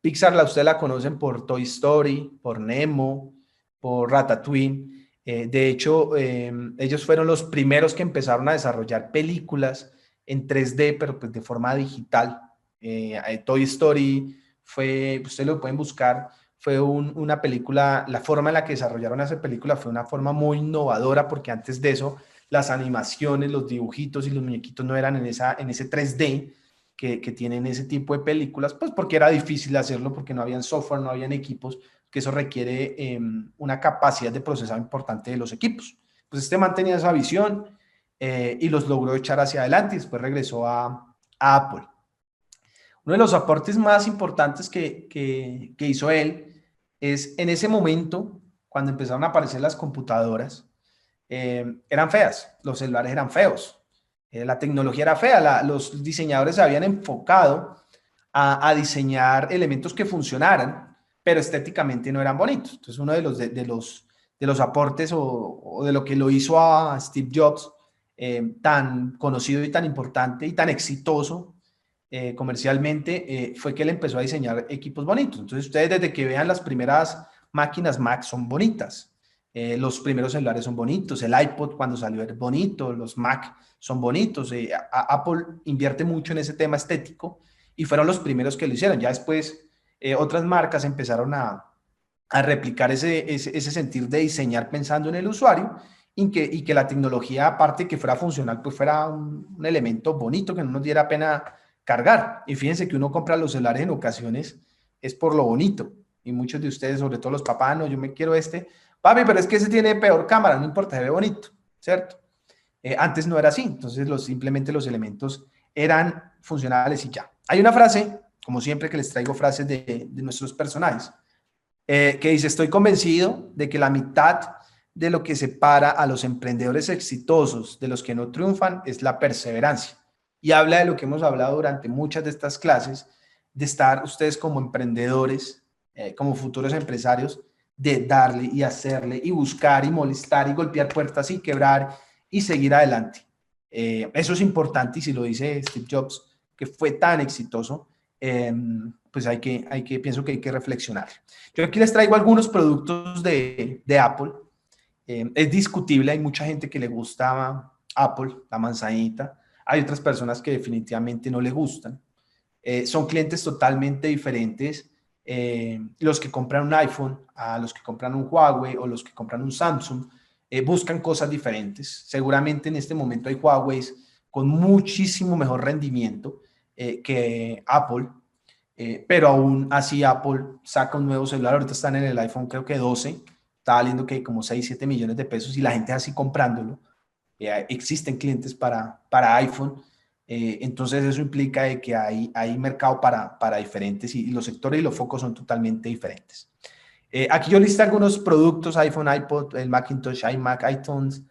Pixar, ustedes la conocen por Toy Story, por Nemo, por Ratatouille. De hecho, ellos fueron los primeros que empezaron a desarrollar películas en 3D, pero pues de forma digital. Toy Story fue, ustedes lo pueden buscar, fue una película, la forma en la que desarrollaron esa película fue una forma muy innovadora, porque antes de eso las animaciones, los dibujitos y los muñequitos no eran en ese 3D que tienen ese tipo de películas, pues porque era difícil hacerlo, porque no habían software, no habían equipos, que eso requiere una capacidad de procesado importante de los equipos. Pues este man tenía esa visión y los logró echar hacia adelante y después regresó a Apple. Uno de los aportes más importantes que hizo él es en ese momento, cuando empezaron a aparecer las computadoras, eran feas, los celulares eran feos, la tecnología era fea, los diseñadores se habían enfocado a diseñar elementos que funcionaran, pero estéticamente no eran bonitos. Entonces, uno de los aportes o de lo que lo hizo a Steve Jobs tan conocido y tan importante y tan exitoso comercialmente fue que él empezó a diseñar equipos bonitos. Entonces, ustedes desde que vean las primeras máquinas Mac son bonitas. Los primeros celulares son bonitos, el iPod cuando salió era bonito, los Mac son bonitos. Apple invierte mucho en ese tema estético y fueron los primeros que lo hicieron. Ya después otras marcas empezaron a replicar ese sentir de diseñar pensando en el usuario y que la tecnología, aparte que fuera funcional, pues fuera un elemento bonito que no nos diera pena cargar. Y fíjense que uno compra los celulares en ocasiones es por lo bonito. Y muchos de ustedes, sobre todo los papás, no, yo me quiero este. Papi, pero es que ese tiene peor cámara, no importa, se ve bonito, ¿cierto? Antes no era así, entonces simplemente los elementos eran funcionales y ya. Hay una frase, como siempre que les traigo frases de nuestros personajes, que dice, estoy convencido de que la mitad de lo que separa a los emprendedores exitosos de los que no triunfan es la perseverancia. Y habla de lo que hemos hablado durante muchas de estas clases, de estar ustedes como emprendedores, como futuros empresarios, de darle y hacerle y buscar y molestar y golpear puertas y quebrar y seguir adelante. Eso es importante y si lo dice Steve Jobs, que fue tan exitoso, pues pienso que hay que reflexionar. Yo aquí les traigo algunos productos de Apple. Es discutible, hay mucha gente que le gusta Apple, la manzanita. Hay otras personas que definitivamente no le gustan. Son clientes totalmente diferentes. Los que compran un iPhone, a los que compran un Huawei o los que compran un Samsung, buscan cosas diferentes. Seguramente en este momento hay Huawei con muchísimo mejor rendimiento que Apple, pero aún así Apple saca un nuevo celular. Ahorita están en el iPhone creo que 12, está valiendo que como 6, 7 millones de pesos y la gente así comprándolo. Existen clientes para iPhone. Entonces eso implica de que hay mercado para diferentes y los sectores y los focos son totalmente diferentes. Aquí yo listé algunos productos, iPhone, iPod, el Macintosh, iMac, iTunes,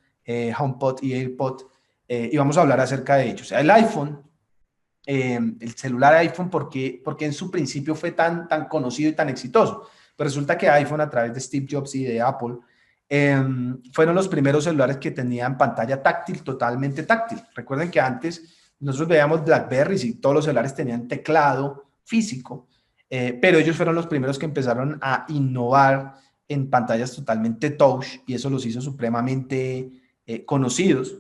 HomePod y AirPod, y vamos a hablar acerca de ellos. El iPhone, el celular iPhone, porque en su principio fue tan conocido y tan exitoso. Pero resulta que iPhone, a través de Steve Jobs y de Apple, fueron los primeros celulares que tenían pantalla táctil, totalmente táctil. Recuerden que antes nosotros veíamos Blackberry y todos los celulares tenían teclado físico, pero ellos fueron los primeros que empezaron a innovar en pantallas totalmente touch y eso los hizo supremamente conocidos.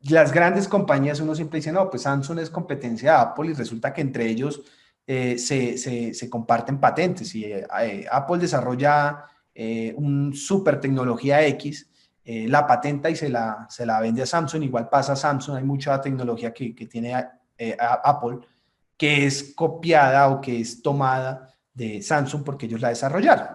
Las grandes compañías, uno siempre dice, no, pues Samsung es competencia de Apple y resulta que entre ellos se comparten patentes y Apple desarrolla un super tecnología X, la patenta y se la vende a Samsung. Igual pasa a Samsung, hay mucha tecnología que tiene Apple que es copiada o que es tomada de Samsung porque ellos la desarrollaron.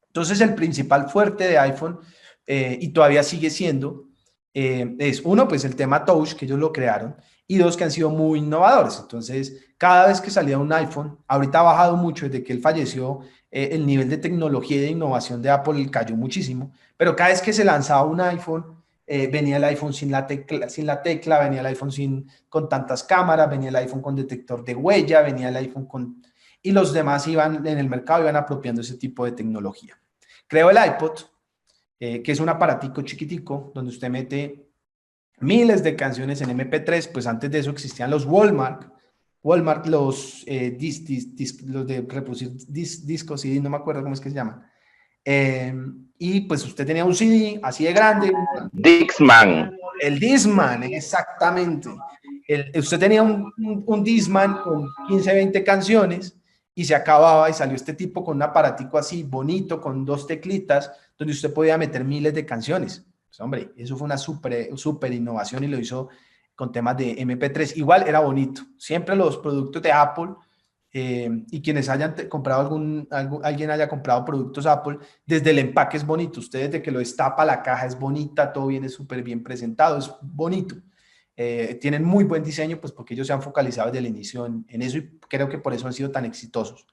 Entonces el principal fuerte de iPhone y todavía sigue siendo es uno, pues el tema touch, que ellos lo crearon, y dos, que han sido muy innovadores. Entonces, cada vez que salía un iPhone, ahorita ha bajado mucho desde que él falleció, el nivel de tecnología y de innovación de Apple cayó muchísimo, pero cada vez que se lanzaba un iPhone, venía el iPhone sin la tecla, venía el iPhone con tantas cámaras, venía el iPhone con detector de huella, venía el iPhone con... Y los demás iban en el mercado, iban apropiando ese tipo de tecnología. Creo el iPod, que es un aparatico chiquitico donde usted mete miles de canciones en MP3, pues antes de eso existían los Walmart, los, los de reproducir discos, CD, no me acuerdo cómo es que se llaman. Y pues usted tenía un CD así de grande. Discman. El Discman, exactamente. Usted tenía un Discman con 15, 20 canciones y se acababa y salió este tipo con un aparatico así bonito, con dos teclitas, donde usted podía meter miles de canciones. Pues, hombre, eso fue una super innovación y lo hizo con temas de MP3. Igual era bonito. Siempre los productos de Apple y quienes hayan comprado alguien haya comprado productos Apple, desde el empaque es bonito. Usted desde que lo destapa, la caja es bonita, todo viene súper bien presentado, es bonito. tienen muy buen diseño, pues porque ellos se han focalizado desde el inicio en eso y creo que por eso han sido tan exitosos.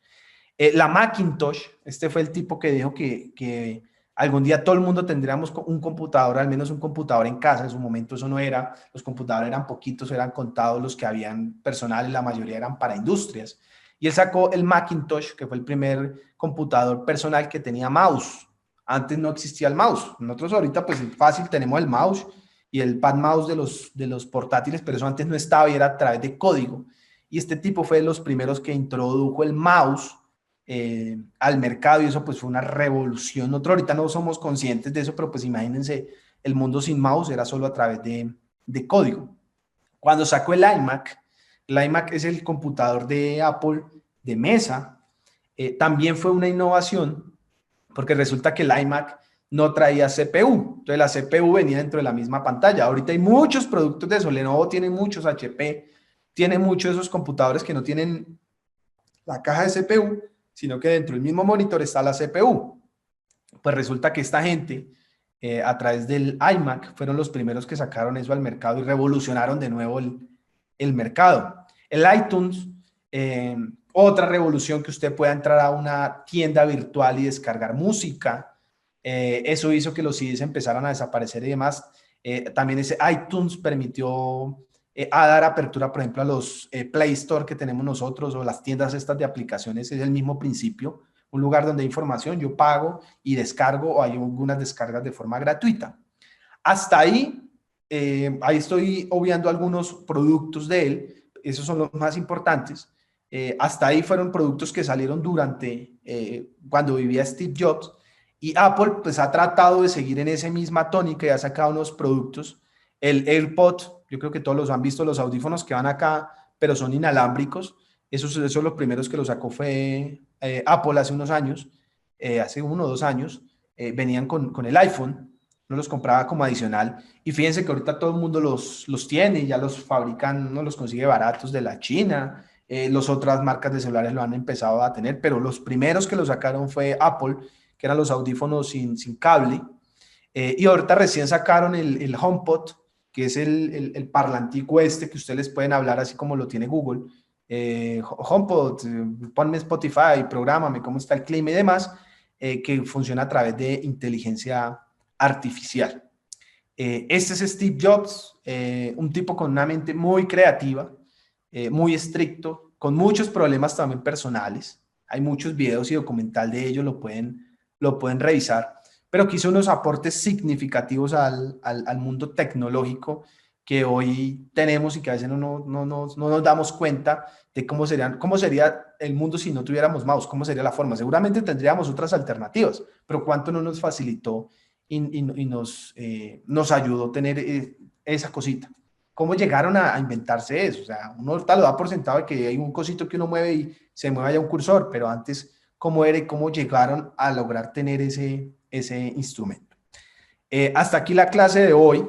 La Macintosh, este fue el tipo que dijo que algún día todo el mundo tendríamos un computador, al menos un computador en casa. En su momento eso no era, los computadores eran poquitos, eran contados los que habían personal y la mayoría eran para industrias. Y él sacó el Macintosh, que fue el primer computador personal que tenía mouse. Antes no existía el mouse. Nosotros ahorita pues fácil tenemos el mouse y el pad mouse de los portátiles, pero eso antes no estaba y era a través de código. Y este tipo fue de los primeros que introdujo el mouse al mercado y eso pues fue una revolución. Nosotros ahorita no somos conscientes de eso, pero pues imagínense, el mundo sin mouse era solo a través de código. Cuando sacó el iMac es el computador de Apple de mesa, también fue una innovación porque resulta que el iMac no traía CPU, entonces la CPU venía dentro de la misma pantalla. Ahorita hay muchos productos de eso, Lenovo tiene muchos, HP tiene muchos de esos computadores que no tienen la caja de CPU, sino que dentro del mismo monitor está la CPU. Pues resulta que esta gente, a través del iMac, fueron los primeros que sacaron eso al mercado y revolucionaron de nuevo el mercado. El iTunes, otra revolución que usted pueda entrar a una tienda virtual y descargar música. Eso hizo que los CDs empezaran a desaparecer y demás. También ese iTunes permitió a dar apertura, por ejemplo, a los Play Store que tenemos nosotros o las tiendas estas de aplicaciones. Es el mismo principio, un lugar donde hay información, yo pago y descargo o hay algunas descargas de forma gratuita. Hasta ahí, ahí estoy obviando algunos productos de él, esos son los más importantes. Hasta ahí fueron productos que salieron durante, cuando vivía Steve Jobs, y Apple pues ha tratado de seguir en esa misma tónica y ha sacado unos productos. El AirPod, yo creo que todos los han visto, los audífonos que van acá, pero son inalámbricos. Esos los primeros que lo sacó fue Apple hace unos años, hace 1 o 2 años. Venían con el iPhone, no los compraba como adicional. Y fíjense que ahorita todo el mundo los tiene, ya los fabrican, no los consigue baratos de la China. Las otras marcas de celulares lo han empezado a tener, pero los primeros que lo sacaron fue Apple, que eran los audífonos sin cable. Y ahorita recién sacaron el HomePod, que es el parlantico este que ustedes les pueden hablar así como lo tiene Google. HomePod, ponme Spotify, prográmame cómo está el clima y demás, que funciona a través de inteligencia artificial. Este es Steve Jobs, un tipo con una mente muy creativa, muy estricto, con muchos problemas también personales. Hay muchos videos y documental de ellos, lo pueden revisar, pero que hizo unos aportes significativos al mundo tecnológico que hoy tenemos y que a veces no nos damos cuenta de cómo sería el mundo si no tuviéramos mouse, cómo sería la forma. Seguramente tendríamos otras alternativas, pero cuánto no nos facilitó y nos ayudó a tener esa cosita. ¿Cómo llegaron a inventarse eso? O sea, uno ahorita lo da por sentado de que hay un cosito que uno mueve y se mueve ya un cursor, pero antes, ¿cómo era y cómo llegaron a lograr tener ese instrumento? Hasta aquí la clase de hoy.